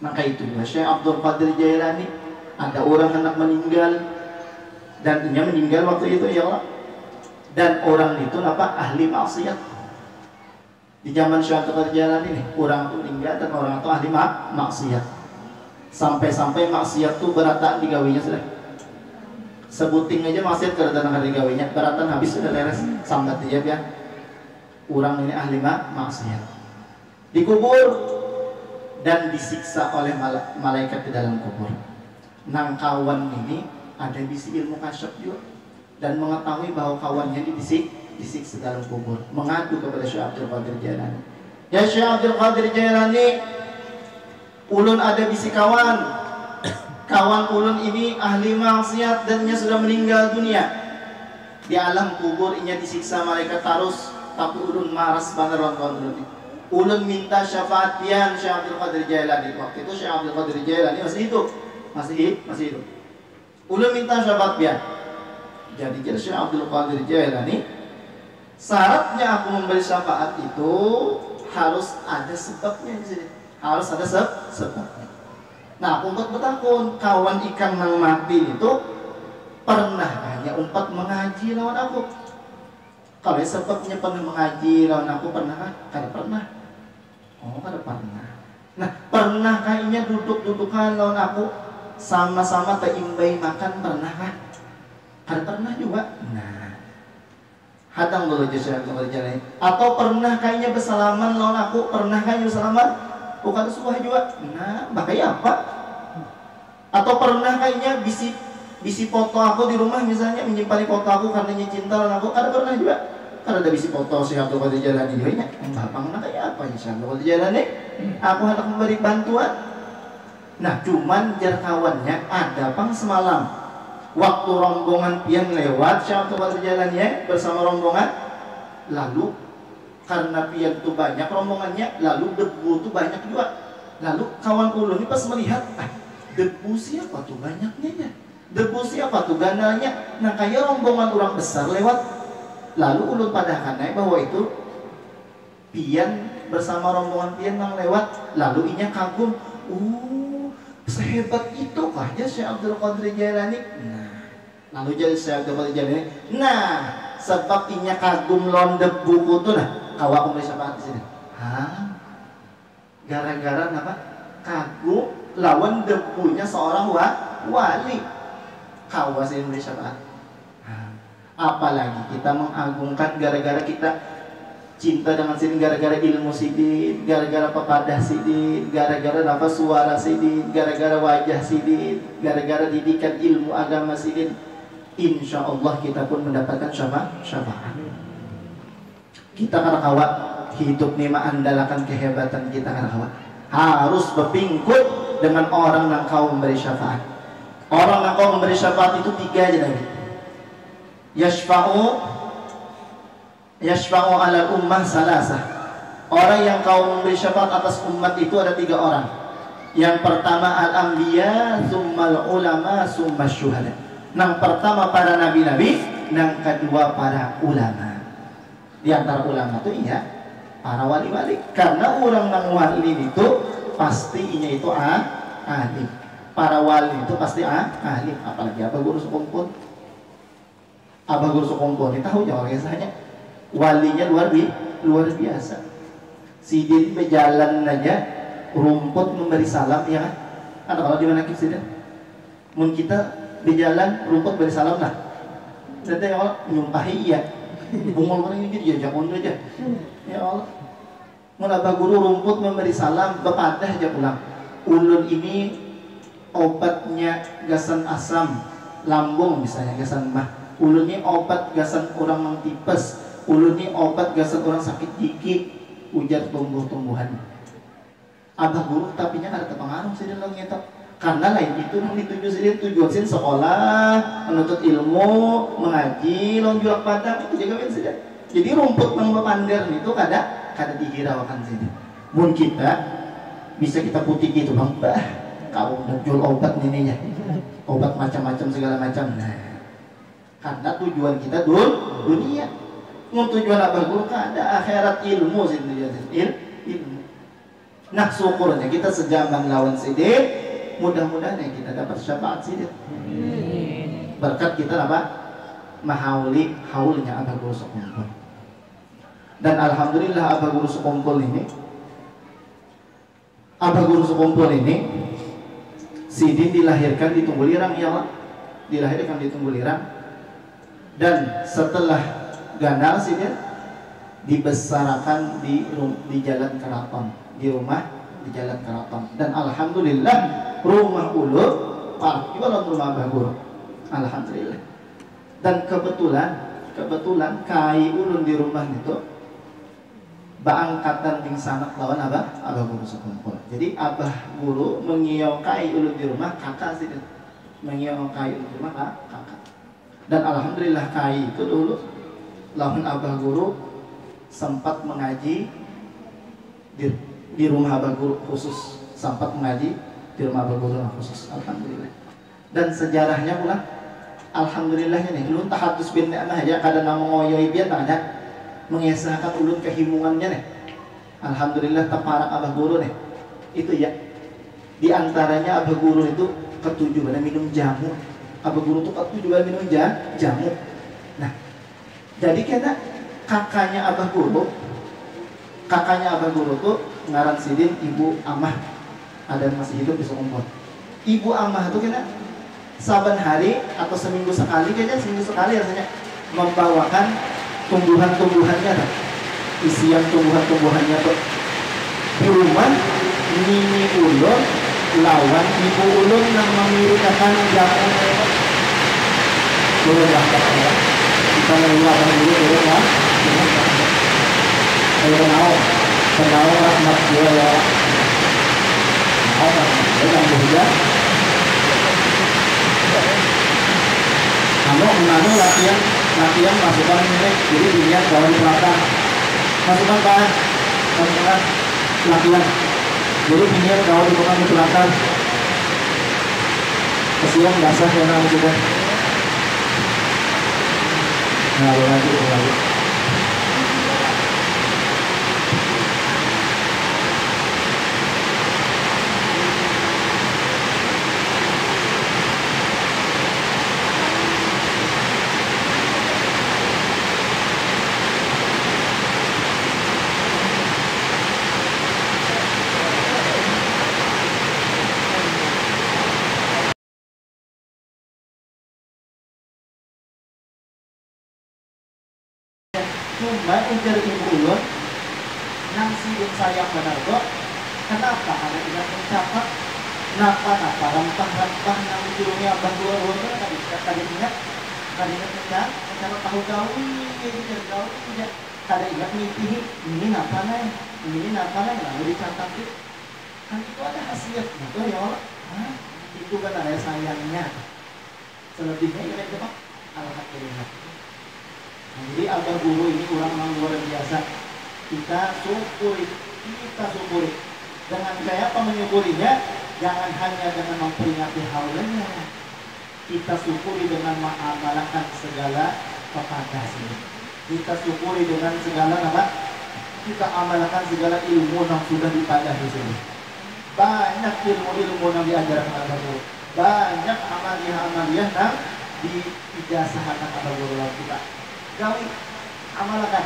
Maka itu Syekh Abdul Qadir Jailani ada orang hendak meninggal dan dia meninggal waktu itu ya Allah. Dan orang itu ahli maksiat. Di zaman Syekh Abdul Qadir Jailani nih, orang itu meninggal dan orang itu ahli maksiat. Sampai-sampai maksiat tuh beratan digawinya sudah. Sebuting aja maksiat keratan akan digawinya, beratan habis sudah beres sambat dia ya. Orang ini ahli maksiat. Dikubur dan disiksa oleh malaikat di dalam kubur. Nang kawan ini ada bisi ilmu kasyaf juga dan mengetahui bahwa kawannya disiksa dalam kubur, mengadu kepada Syekh Abdul Qadir Jailani. Ya Syekh Abdul Qadir Jailani, ulun ada bisi kawan ulun ini ahli maksiat dan dia sudah meninggal dunia. Di alam kubur inya disiksa malaikat tarus, tapi ulun maras banget lawan ulun minta syafaat pian Syekh Abdul Qadir Jailani. Waktu itu Syekh Abdul Qadir Jailani masih hidup. Ulun minta syafaat pian. Jadi Syekh Abdul Qadir Jailani, syaratnya aku memberi syafaat itu harus ada sebabnya di sini. Harus ada sebabnya. Nah, umpat bertakun kawan ikan nang mati itu pernah hanya umpat mengaji lawan aku. Kalau sebabnya pernah mengaji lawan aku pernah kan? Kada pernah. Oh, kada pernah. Nah, pernah kayaknya duduk-dudukan lawan aku sama-sama teimbai makan pernah kan? Kada pernah juga. Nah, hadang dulu Syekh Abdul Qadir Jailani. Atau pernah kayaknya bersalaman lawan aku, pernah kayaknya bersalaman bukan suah juga. Nah, bahaya apa? Atau pernah kayaknya bisi foto aku di rumah misalnya menyimpan foto aku karena dia cinta lawan aku. Ada pernah juga. Karena ada bisi foto Syekh Abdul Qadir Jailani juga. Bapak mana kayak apa ya Syekh Abdul Qadir Jailani? Aku hendak memberi bantuan. Nah, cuman jar kawannya ada pang semalam. Waktu rombongan pian lewat Syekh Abdul Qadir Jailani bersama rombongan, lalu karena pian itu banyak rombongannya, lalu debu itu banyak juga. Lalu kawan ulun ini pas melihat, debu siapa tuh banyaknya ya? Debu siapa tuh gandalnya? Nah kayak rombongan orang besar lewat, lalu ulun padahkan bahwa itu pian bersama rombongan pian yang lewat, lalu inya kagum, sehebat itu kah ya Syekh Abdul Qadir Jailani? Nah, lalu jadi Syekh Abdul Qadir Jailani, nah sebab inya kagum lawan debu itu nah. Kawak memberi syafaat di sini. Gara-gara apa? Kagum lawan debunya seorang wali. Kawak saya memberi syafaat. Apalagi kita mengagungkan gara-gara kita cinta dengan sidin, gara-gara ilmu sidin, gara-gara pepadah sidin, gara-gara suara sidin, gara-gara wajah sidin, gara-gara didikan ilmu agama sidin. Insya Allah kita pun mendapatkan syafaat. Kita karena kawat hidup nih andalkan kehebatan kita karena kawat harus berpingkut dengan orang yang kau memberi syafaat. Orang yang kau memberi syafaat itu 3 aja lagi. Yashfa'u ala ummah salasah. Orang yang kau memberi syafaat atas umat itu ada 3 orang. Yang pertama al-anbiya, tsummal ulama, tsummas syuhada. Yang pertama para nabi-nabi, yang kedua para ulama. Di antara ulama itu para wali-wali. Karena orang nang wali itu pastinya itu ahli. Para wali itu pasti ahli. Apalagi Abah Guru Sukumpul. Abah Guru Sukumpul ini tahu jawab kisahnya. Walinya luar biasa. Sidin berjalan aja, rumput memberi salam ya kan? Ada kalau di mana Sidin? Mun kita berjalan rumput beri salam lah. Nanti ya Allah nyumpahi iya. Bungul orang ini diajak undur aja. Ya Allah. Mun Abah Guru rumput memberi salam, bepadah aja pulang. Ulun ini obatnya gasan asam lambung misalnya gasan mah. Ulun ini obat gasan orang mang tipes. Ulun ini obat gasan orang sakit gigi. Ujar tumbuh-tumbuhan. Abah Guru tapi nya ada terpengaruh sih dalam ngetok. Karena lain itu yang dituju sih tujuan sih sekolah, menuntut ilmu, mengaji, long jual padang itu juga kan saja. Jadi rumput yang bepander itu kada dihiraukan sih. Mun kita bisa kita putih gitu bang, kau jual obat nih ya, obat macam-macam segala macam. Nah, karena tujuan kita dunia. Mun tujuan Abah Guru kada akhirat ilmu sih tujuan ilmu. Nah syukurnya kita sejaman lawan sidin. Mudah-mudahan kita dapat syafaat sidin. Berkat kita apa? Mahauli haulnya Abah Guru Sukumpul. Dan alhamdulillah Abah Guru Sukumpul ini sidin dilahirkan di Tunggulirang ya Allah. Dilahirkan di Tunggulirang. Dan setelah ganal sidin dibesarkan di Jalan Keraton, di rumah di Jalan Keraton. Dan alhamdulillah rumah ulun parah juga rumah Abah Guru. Alhamdulillah. Dan kebetulan kai ulun di rumah itu baangkatan ting sanak lawan Abah Guru Sukumpul. Jadi Abah Guru mengiau kai ulun di rumah kakak sih. Mengiau kai ulun di rumah kakak. Dan alhamdulillah kai itu dulu lawan Abah Guru sempat mengaji di rumah Abah Guru khusus, sempat mengaji di rumah Abah Guru khusus. Alhamdulillah. Dan sejarahnya pula alhamdulillahnya nih ulun tahatus bin ni'mah aja kada nama ngoyoi biar tak ada mengesahkan ulun kehimungannya nih. Alhamdulillah taparak Abah Guru nih. Itu ya. Di antaranya Abah Guru itu ketujuh pada minum jamu. Abah Guru itu ketujuh pada minum jamu. Nah, jadi kena kakaknya Abah Guru tuh ngaran sidin Ibu Amah. Ada yang masih hidup di Sukumpul. Ibu Amah itu kena saban hari atau seminggu sekali rasanya membawakan tumbuhan-tumbuhannya lah. Isian tumbuhan-tumbuhannya tuh di rumah nini ulun lawan ibu ulun yang memilikakan jamu. Boleh lah kita melakukan dulu ya. Kenal rahmat dia ya. Dengan mudah kamu latihan masukkan ini jadi dilihat kalau di belakang masukkan latihan jadi dilihat kalau di belakang kesian basah ya nama juga nah lagi cuma ujar ibu ulun nang sidin sayang benar kok. Kenapa? Karena tidak mencatat napa rempah-rempah nang ujungnya Abah Guru ulun tadi ingat mencatat tahu gawi gitu gawi tidak kada ingat mimpi ini napa lalu dicatat itu kan itu ada khasiat gitu ya Allah. Itu kan ada sayangnya. Selebihnya ini itu Pak alhamdulillah. Jadi Abah Guru ini orang yang luar biasa. Kita syukuri. Dengan kayak apa menyukurinya? Jangan hanya dengan memperingati haulnya. Kita syukuri dengan mengamalkan segala kepada sini. Kita syukuri dengan segala apa? kita amalkan segala ilmu yang sudah ditadah di sini. Banyak ilmu-ilmu yang diajarkan oleh guru, banyak amaliyah-amaliyah yang diijazahkan oleh guru kita. Gawi amalkan,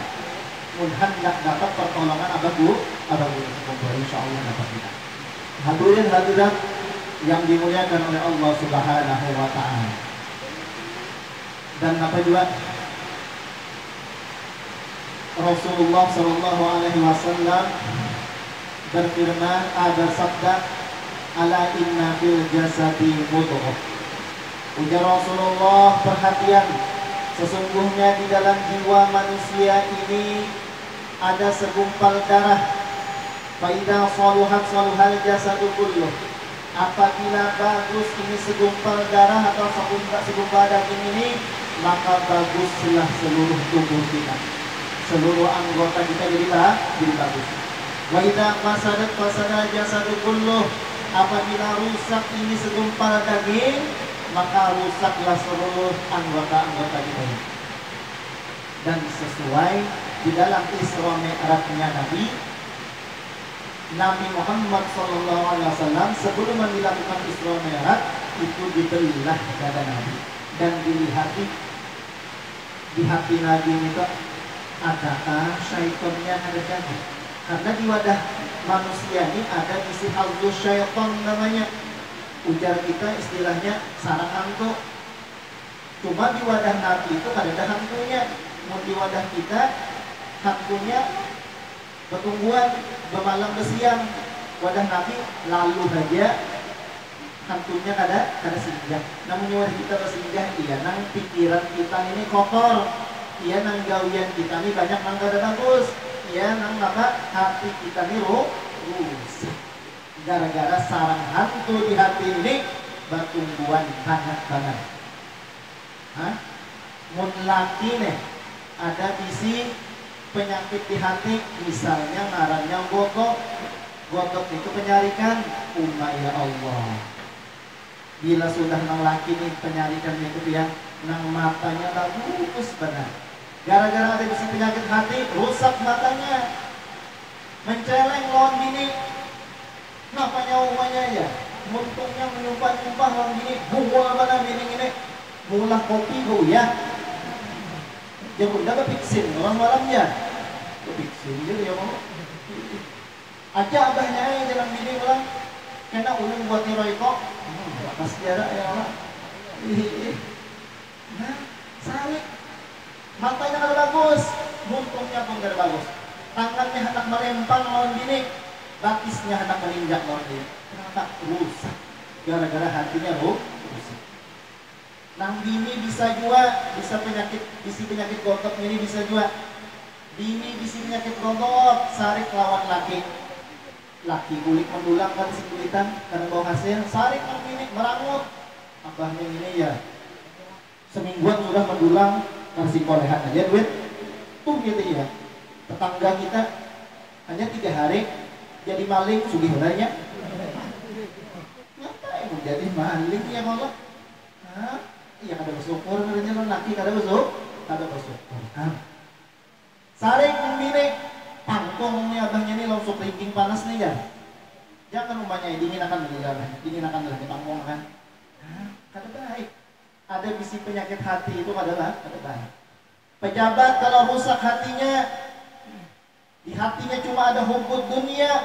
mudah nggak dapat pertolongan abah guru, insya Allah dapat kita. Hadirin hadirat yang dimuliakan oleh Allah Subhanahu wa Ta'ala. Dan apa juga Rasulullah Shallallahu Alaihi Wasallam berfirman, ada sabda, ala inna fil jasadi mudghah. Ujar Rasulullah, perhatian, sesungguhnya di dalam jiwa manusia ini ada segumpal darah. Faidah saluhat saluhal jasadu kulluh. Apabila bagus ini segumpal darah atau segumpal daging ini, maka baguslah seluruh tubuh kita, seluruh anggota kita jadi bagus. Wa idza fasadat jasadu kulluh. Apabila rusak ini segumpal daging, maka rusaklah seluruh anggota-anggota kita ini. Dan sesuai di dalam Isra Mi'rajnya Nabi Muhammad SAW sebelum dilakukan Isra Mi'raj itu dibelah dada Nabi dan dilihat di hati Nabi itu adakah syaitonnya ada jadi. Karena di wadah manusia ini ada isi halus syaiton namanya. Ujar kita istilahnya sarang hantu. Cuma di wadah Nabi itu ada hantunya. Mau di wadah kita hantunya bertumbuhan bermalam bersiang. Wadah Nabi lalu saja hantunya kada singgah. Namun wadah kita bersinggah, iya nang pikiran kita ini kotor, iya nang gawian kita ini banyak nang kada bagus, iya nang apa hati kita ini rusak. Gara-gara sarang hantu di hati ini bertumbuhan banyak banget. Mun laki nih ada bisi penyakit di hati, misalnya ngarannya gotok. Gotok itu penyarikan, ya Allah. Bila sudah nang laki nih penyarikan itu ya, nang matanya bagus benar. Gara-gara ada bisi penyakit hati, rusak matanya, menceleng lawan bini. Napanya umumnya ya, muntungnya menyumpah-nyumpah lawan bini, bungul mana bini ini, mulah kopi bau ya. Ya udah kepiksin orang malamnya, kepiksin gitu ya mau. Aja abahnya yang jalan bini ulang, kena ulun buat niroi kok, pas jarak ya Allah. Nah, sarik, matanya kada bagus, muntungnya pun kada bagus, tangannya hendak melempang lawan bini, batisnya hendak menginjak lawan bini. Kenapa? Rusak, gara-gara hatinya rusak. Nang bini bisa juga, bisi penyakit gotok ini bisa juga. Bini bisi penyakit gotok, sarik lawan laki. Laki kulit mendulang kan si kulitan karena bau hasil, sarik nang bini merangut. Abahnya ini ya semingguan sudah mendulang kasih kolehan aja duit. Tuh gitu ya. Tetangga kita hanya 3 hari jadi maling sugih nanya. Ngapain mau jadi maling ya Allah? Hah? Iya kada bersyukur ngerenya laki kada bersyukur. Saring bini pangkong nih abahnya nih langsung ringking panas nih ya. Jangan umpamanya dingin akan lagi pangkong kan. Kada baik. Ada bisi penyakit hati itu adalah kada baik. Pejabat kalau rusak hatinya, di hatinya cuma ada hubbud dunia,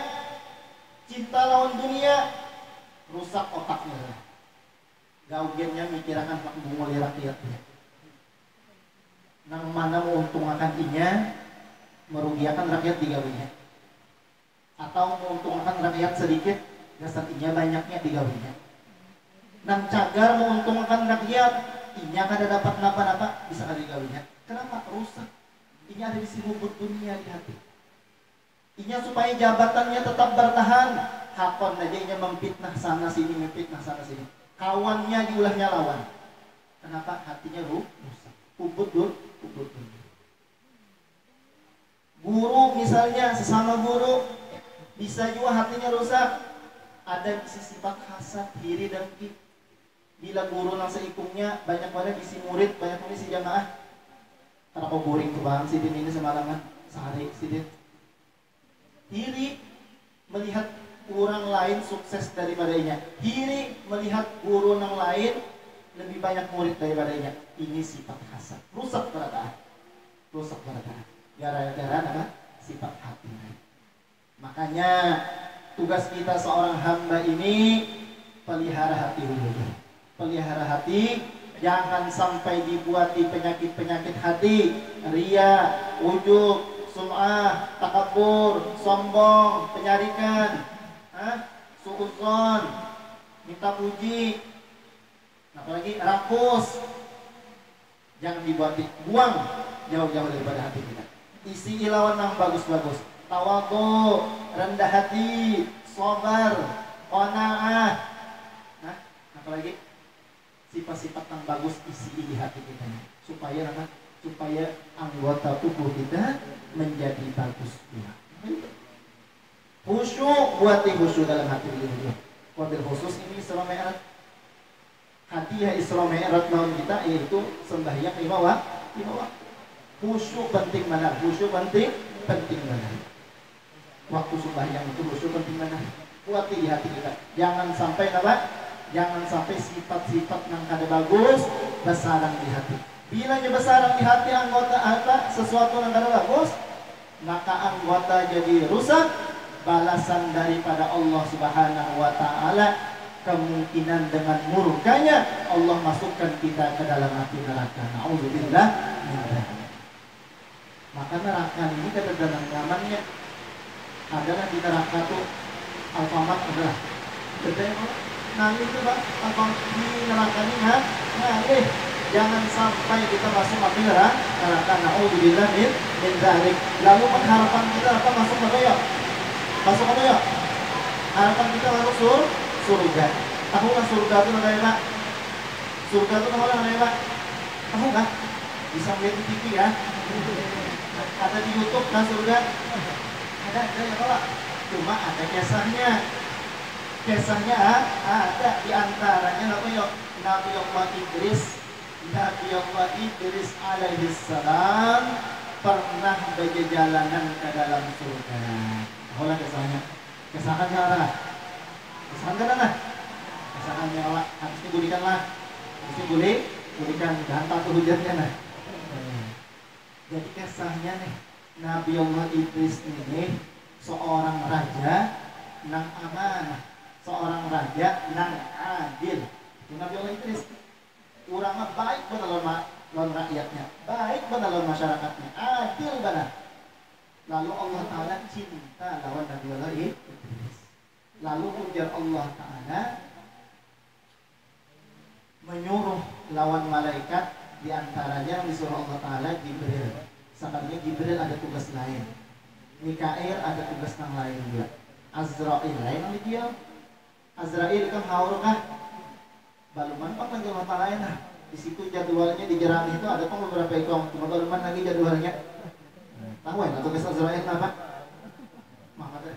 cinta lawan dunia, rusak otaknya. Gaugennya mikirakan pak bungul rakyatnya. Nang mana menguntungkan inya, merugikan rakyat digawinya. Atau menguntungkan rakyat sedikit, dasar inya banyaknya digawinya. Nang cagar menguntungkan rakyat, inya kada dapat napa-napa, bisa kada digawinya. Kenapa? Rusak. Inya ada di sibuk dunia di hati. Inya supaya jabatannya tetap bertahan, hakon aja inya memfitnah sana sini, memfitnah sana sini. Kawannya diulahnya lawan. Kenapa? Hatinya rusak. Ubud. Guru misalnya, sesama guru bisa juga hatinya rusak. Ada sifat hasad, iri dan iri. Bila guru nang seikungnya banyak pada bisi murid, banyak pada si jamaah. Karena kau boring tuh bang, sidin ini semalaman sehari sidin. Iri melihat orang lain sukses daripadanya. Iri melihat guru yang lain lebih banyak murid daripadanya. Ini sifat hasad. Rusak berataan. Rusak berataan. Gara-gara apa? Sifat hati. Makanya tugas kita seorang hamba ini pelihara hati dulu. Pelihara hati, jangan sampai dibuati penyakit-penyakit hati, ria, ujub, sum'ah, takabur, sombong, penyarikan, suudzon, minta puji, apalagi rakus. Jangan dibuati, buang jauh-jauh daripada hati kita. Isi ilawan yang bagus-bagus, tawadhu, rendah hati, sabar, qanaah. Nah, apalagi sifat-sifat yang bagus isi di hati kita, supaya apa? Supaya anggota tubuh kita menjadi bagus pula. Khusyuk, buati khusyuk dalam hati kita. Wabil khusus ini Isra Mi'raj. Hadiah Isra Mi'raj tahun kita yaitu sembahyang 5 waktu. Khusyuk penting mana? Khusyuk penting mana? Waktu sembahyang itu khusyuk penting mana? Buati di hati kita. Jangan sampai apa? Jangan sampai sifat-sifat yang kada bagus bersarang di hati. Bila bersarang di hati anggota apa sesuatu yang kada bagus, maka anggota jadi rusak. Balasan daripada Allah Subhanahu wa taala kemungkinan dengan murkanya Allah masukkan kita ke dalam api neraka. Nauzubillah min dzalik. Maka neraka ini kada dalam zamannya adalah di neraka tuh Alfamart adalah gede nanti itu Pak apa di neraka ini ngalih. Jangan sampai kita masuk api neraka. Nauzubillah min dzalik. Lalu harapan kita apa masuk neraka ya? Masuk apa ya? Harapan kita masuk surga. Tahu nggak surga itu namanya Pak? Surga itu tahu namanya Pak? Tahu nggak? Bisa lihat di TV ya? Ada di YouTube kan surga? Ada ya Pak? Cuma ada kisahnya. Kisahnya ada di antaranya Nabi Allah Idris. Nabi Allah Idris alaihissalam pernah berjalanan ke dalam surga. Tahu kisahnya? Kisahnya apa? Kesanggaran kesangannya Allah harus digulikan lah, harus gulikan hantar ke hujannya lah. Jadi kisahnya nih Nabi Allah Idris ini seorang raja nang amanah, seorang raja nang adil. Nabi Allah Idris orangnya baik benar lawan rakyatnya, baik benar lawan masyarakatnya, adil benar. Lalu Allah Ta'ala cinta lawan Nabi Allah Idris. Lalu ujar Allah Ta'ala menyuruh lawan malaikat, diantaranya yang disuruh Allah Ta'ala Jibril. Sebenarnya Jibril ada tugas lain, Mikail ada tugas yang lain juga, Azrail lain yang dia. Azrail kan haur kah? Baluman pak lagi Allah Ta'ala nah. Di situ jadwalnya di Jerami itu ada pun beberapa ikon, cuma baluman lagi jadwalnya. Tahu ya tugas Azrail apa? Mama deh.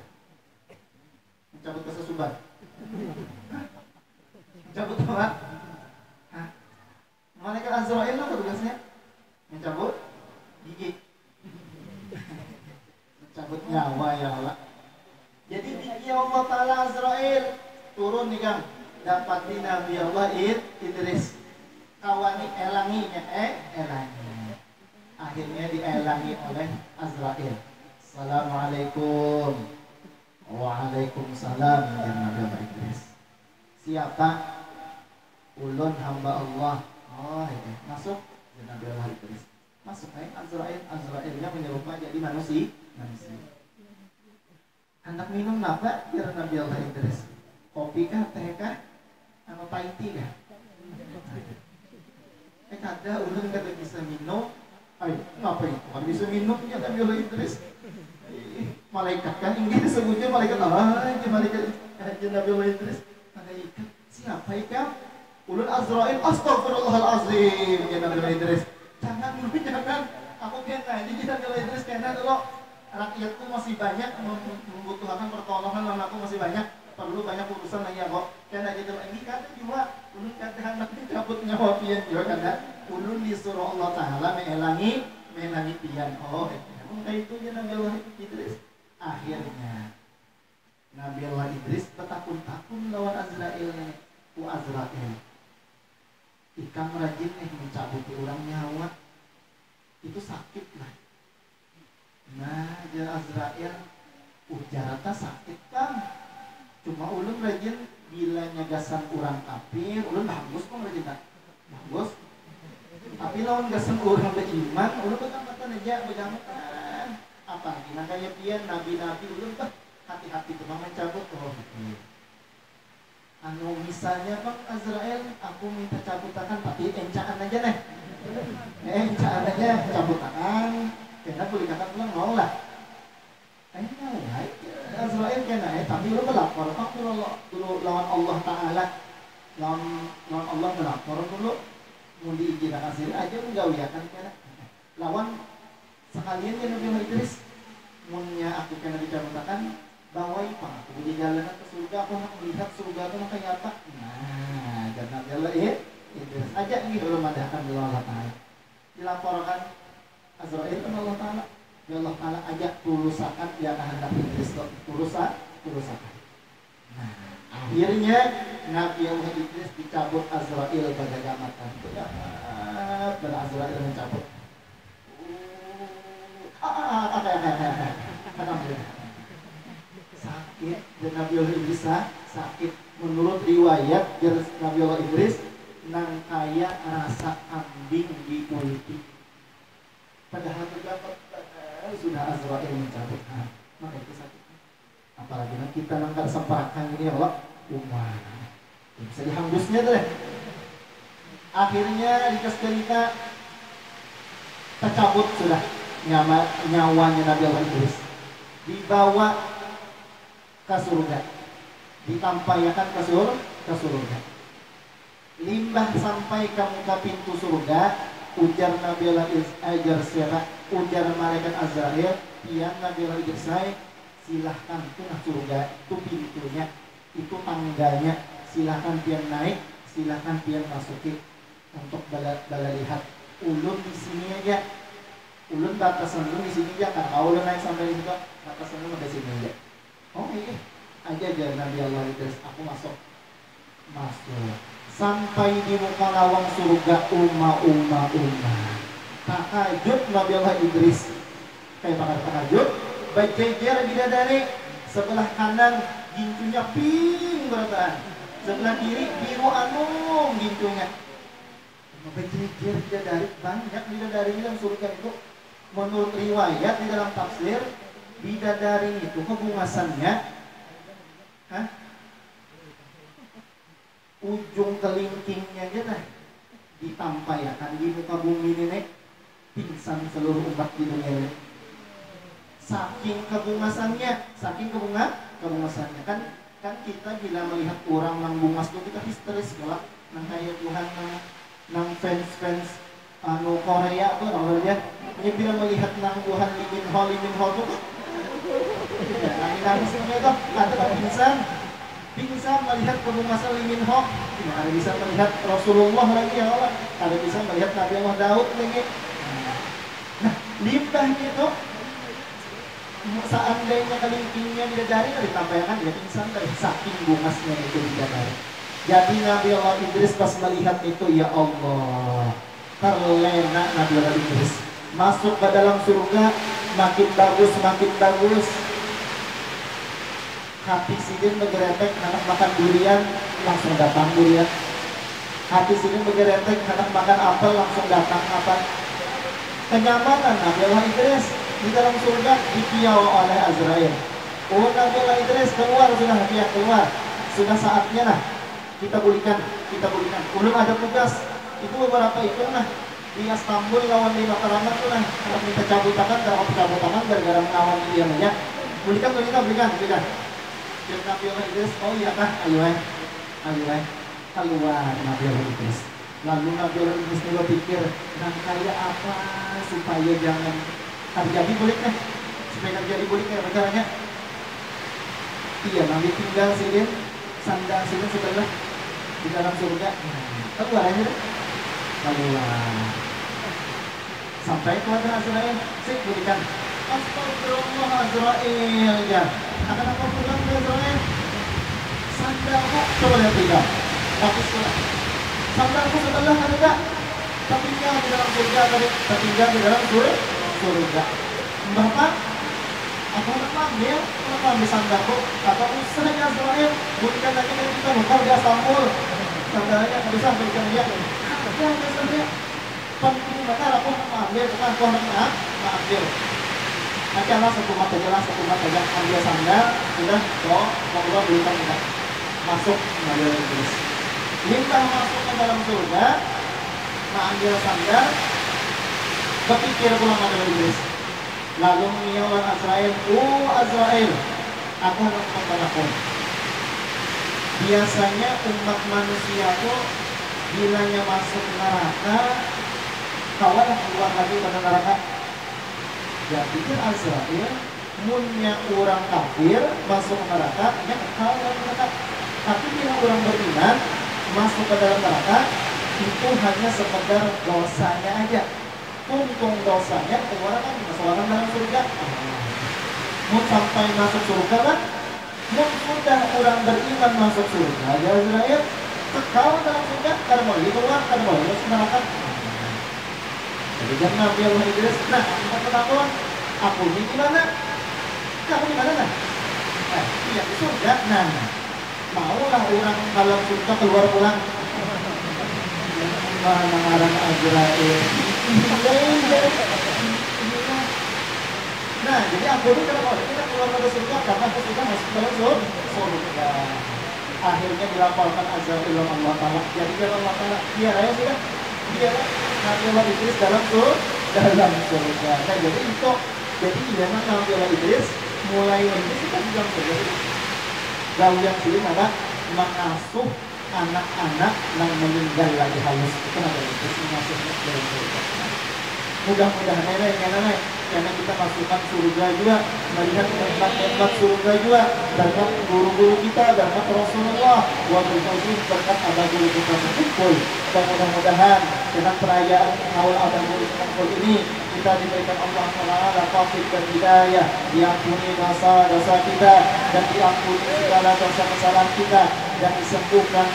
Mencabut kesesuban. Mencabut apa? Malaikat Azrail apa tugasnya? Mencabut gigi. Mencabut nyawa ya Allah. Jadi gigi Allah Ta'ala Azrail turun nih Kang. Dapati Nabi Allah Idris. Kawani elanginya elangi. Akhirnya dielangi oleh Azrail. Assalamualaikum. Waalaikumsalam ya Nabi Idris. Siapa? Ulun hamba Allah. Oh ya, masuk ya Nabi Allah Idris. Masuk Azrailnya menyerupai jadi manusia. Hendak minum apa? Ya Nabi Allah Idris. Kopi kah, teh kah? Atau paiti kah? Kada ulun kada bisa minum. Ay, ngapa itu? Kada bisa minum ya Nabi Allah Idris. Malaikat kan ini sebutnya malaikat malaikat Nabi Allah Idris. Malaikat siapa ikan? Ulun Azrail. Astagfirullahalazim ya Nabi Allah Idris. Jangan aku kena jadi Nabi Allah Idris kena dulu. Rakyatku masih banyak membutuhkan pertolongan, dan aku masih banyak perlu banyak urusan lagi ya kok. Kena jadi ini kata juga ulun kata anak cabut nyawa pian juga karena ulun disuruh Allah Ta'ala mengelangi pian. Oh kayak itu ya Nabi Allah Idris. Akhirnya Nabi Allah Idris bertakun-takun lawan Azrail nih. Ku Azrail, ikam rajin nih mencabut orang nyawa, itu sakit lah. Nah, jar Azrail, ujarata sakit kan. Cuma ulun rajin bila nyagasan orang kafir, ulun bagus kok rajin tak? Bagus. Tapi lawan gasan orang beriman, ulun begamatan aja, begamatan. Apa gimana kayak pian nabi-nabi ulun tuh hati-hati tuh mencabut oh. Anu misalnya Bang Azrail, aku minta cabutakan tapi encaan aja nih. Encaan aja cabutakan. Karena boleh kata pulang mau lah. Azrail kena tapi lu melapor Pak dulu lawan Allah Ta'ala. Lawan Allah melapor dulu. Mau diizinkan hasil aja menggawiakan kena. Lawan sekalian ya Nabi Idris. Munnya aku kena dicabutakan bawai Pak, aku di jalanan ke surga, aku nak melihat surga itu kayak apa? Nah, karena jalan Idris aja nih belum ada kan Allah Ta'ala. Dilaporkan Azrail kan Allah Ta'ala. Ya Allah Ta'ala ajak tulusakan ya kehendak Idris kok tulusakan. Nah, akhirnya Nabi Allah Idris dicabut Azrail pada gamatan. Dan Azrail mencabut. Sakit dan Nabi Allah Idris sakit. Menurut riwayat Nabi Allah Idris nang kaya rasa kambing di kuliti. Padahal terdapat sudah Azrail mencabut. Maka itu sakit. Apalagi kita nangkar sempakan ini ya Allah. Bisa dihangusnya tuh deh. Akhirnya dikasih kita tercabut sudah nyawanya Nabi Allah Idris. Dibawa ke surga, ditampaikan ke surga. Limbah sampai ke muka pintu surga, ujar Nabi Allah Idris, ujar malaikat Azrail, yang Nabi Allah Idris, silahkan itu surga, itu pintunya, itu tangganya, silahkan pian naik, silahkan pian masuki untuk bala lihat. Ulun di sini aja, ulun batasan ulun di sini aja, karena ulun naik sampai di situ, batasan ulun di sini aja. Oh iya, aja Nabi Allah Idris, aku masuk. Sampai di muka lawang surga, takajud Nabi Allah Idris. Kayak bakal takajud, berjejer bidadari, sebelah kanan gincunya pink berataan, sebelah kiri biru anung gincunya. Berjejer bidadari, banyak bidadari dalam surga itu. Menurut riwayat di dalam tafsir, bidadari itu kebungasannya ujung kelingkingnya aja dah ditampaikan di muka bumi ini pingsan seluruh umat di dunia ini. Saking kebungasannya kan kita bila melihat orang nang bungas tuh kita histeris galak nang kayak Tuhan nang fans anu Korea tuh nang dia bila melihat nang Tuhan Lee Min Ho tuh nangis itu ada pingsan melihat kebungasan Lee Min Ho. Ada bisa melihat Rasulullah lagi ya Allah, ada bisa melihat Nabi Allah Daud lagi. Nah, limbahnya itu seandainya kelingkingnya bidadari ditampaikan dia pingsan dari saking bungasnya itu bidadari. Jadi Nabi Allah Idris pas melihat itu, ya Allah, terlena Nabi Allah Idris masuk ke dalam surga, makin bagus. Hati sidin bergeretek, anak makan durian, langsung datang durian. Hati sidin bergeretek, anak makan apel, langsung datang apel. Kenyamanan Nabi Allah Idris di dalam surga dipiau oleh Azrail. Oh, Nabi Allah Idris keluar, sudah saatnya lah kita pulihkan. Belum ada tugas, itu beberapa itu lah di Istanbul lawan di Mataraman tuh lah, kalau minta cabutakan gara-gara melawan dia banyak. Berikan. Dan Nabi Allah Idris, oh iya kah? Ayo keluar Nabi Allah Idris. Lalu Nabi Allah Idris juga pikir, nang kaya apa supaya jangan terjadi buliknya, caranya. Iya, Nabi tinggal sidin, sandang sidin sebelah di dalam surga. Keluar aja deh. Keluar. Sampai keluar Azrail, berikan. Astagfirullah Azrail ya. Akan apa pulang ke Azrail? Sandalku coba lihat tinggal. Aku setelah sandalku setelah ada enggak? Tertinggal di dalam surga tadi. Tertinggal di dalam surga. Bapak, aku nak ambil, aku ambil sandalku. Kata usahanya Azrail, bunyikan lagi dari kita lupa dia sambul. Sandalnya nggak bisa berikan dia. Ya, biasanya penting banget aku ambil, bukan aku nak ambil. Nanti Allah satu mata jalan ambil sandal, sudah kok mau keluar belikan kita masuk mengambil Iblis. Lintang masuk ke dalam surga, mengambil sandal, berpikir pulang mengambil Iblis. Lalu mengiyakan Azrail, Azrail, aku hendak mengatakan. Biasanya umat manusia itu bilanya masuk neraka, kawan keluar lagi pada neraka. Jadi kan Azrail munnya orang kafir masuk ke neraka, nya kekal dalam neraka. Tapi bila orang beriman masuk ke dalam neraka, itu hanya sekedar dosanya aja. Untung dosanya keluar kan dimasukkan dalam surga. Mau sampai masuk surga kan? Mau sudah orang beriman masuk surga, ya Azrail kekal dalam surga, karena mau keluar, karena mau masuk neraka. Jadi jangan ambil Iblis. Nah, ketahuan aku ini gimana? Kamu di mana? Iya di surga. Nah, maulah orang kalau surga keluar pulang. Mana orang Azrail. Nah, jadi aku ini kalau kita keluar dari surga karena aku sudah masuk dalam surga. Akhirnya dilaporkan Azrail oleh Allah Taala. Jadi kalau Allah Taala biar aja sudah, biar Nabi Allah Idris dalam surga. Nah, jadi itu jangan Nabi Allah Idris mulai ini kita di dalam surga. Gaul yang sini adalah mengasuh anak-anak yang meninggal lagi halus. Itu Nabi Allah Idris mengasuh dalam surga. Mudah-mudahan nenek karena kita masukkan surga juga, melihat tempat surga juga, berkat guru-guru kita, berkat Rasulullah, wabil berkat abah guru kita berkumpul. Dan mudah-mudahan dengan perayaan awal abah guru berkumpul ini kita diberikan Allah Taala taufik dan hidayah, diampuni dosa-dosa kita dan diampuni segala dosa kesalahan kita dan disembuhkan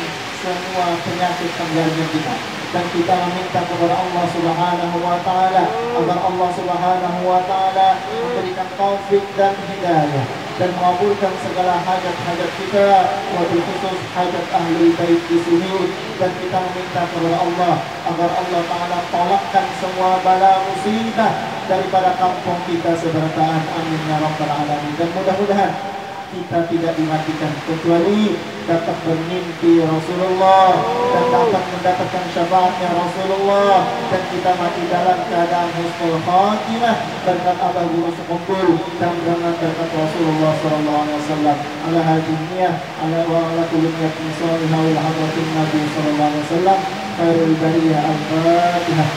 semua penyakit penggalian kita. Dan kita meminta kepada Allah Subhanahu wa Ta'ala agar Allah Subhanahu wa Ta'ala memberikan taufik dan hidayah dan mengabulkan segala hajat-hajat kita, wabil khusus hajat ahli bait di sini. Dan kita meminta kepada Allah agar Allah Ta'ala tolakkan semua bala musibah daripada kampung kita sebertaan. Amin ya rabbal alamin. Dan mudah-mudahan kita tidak dimatikan kecuali dapat bermimpi Rasulullah dan dapat mendapatkan syafaatnya Rasulullah, dan kita mati dalam keadaan husnul khatimah berkat abah guru sekumpul dan dengan berkat Rasulullah sallallahu alaihi wasallam. Ala hadiniyah ala wa ala kulli niyatin salihah wa hadratin Nabi sallallahu alaihi wasallam khairul bariyah al-Fatihah.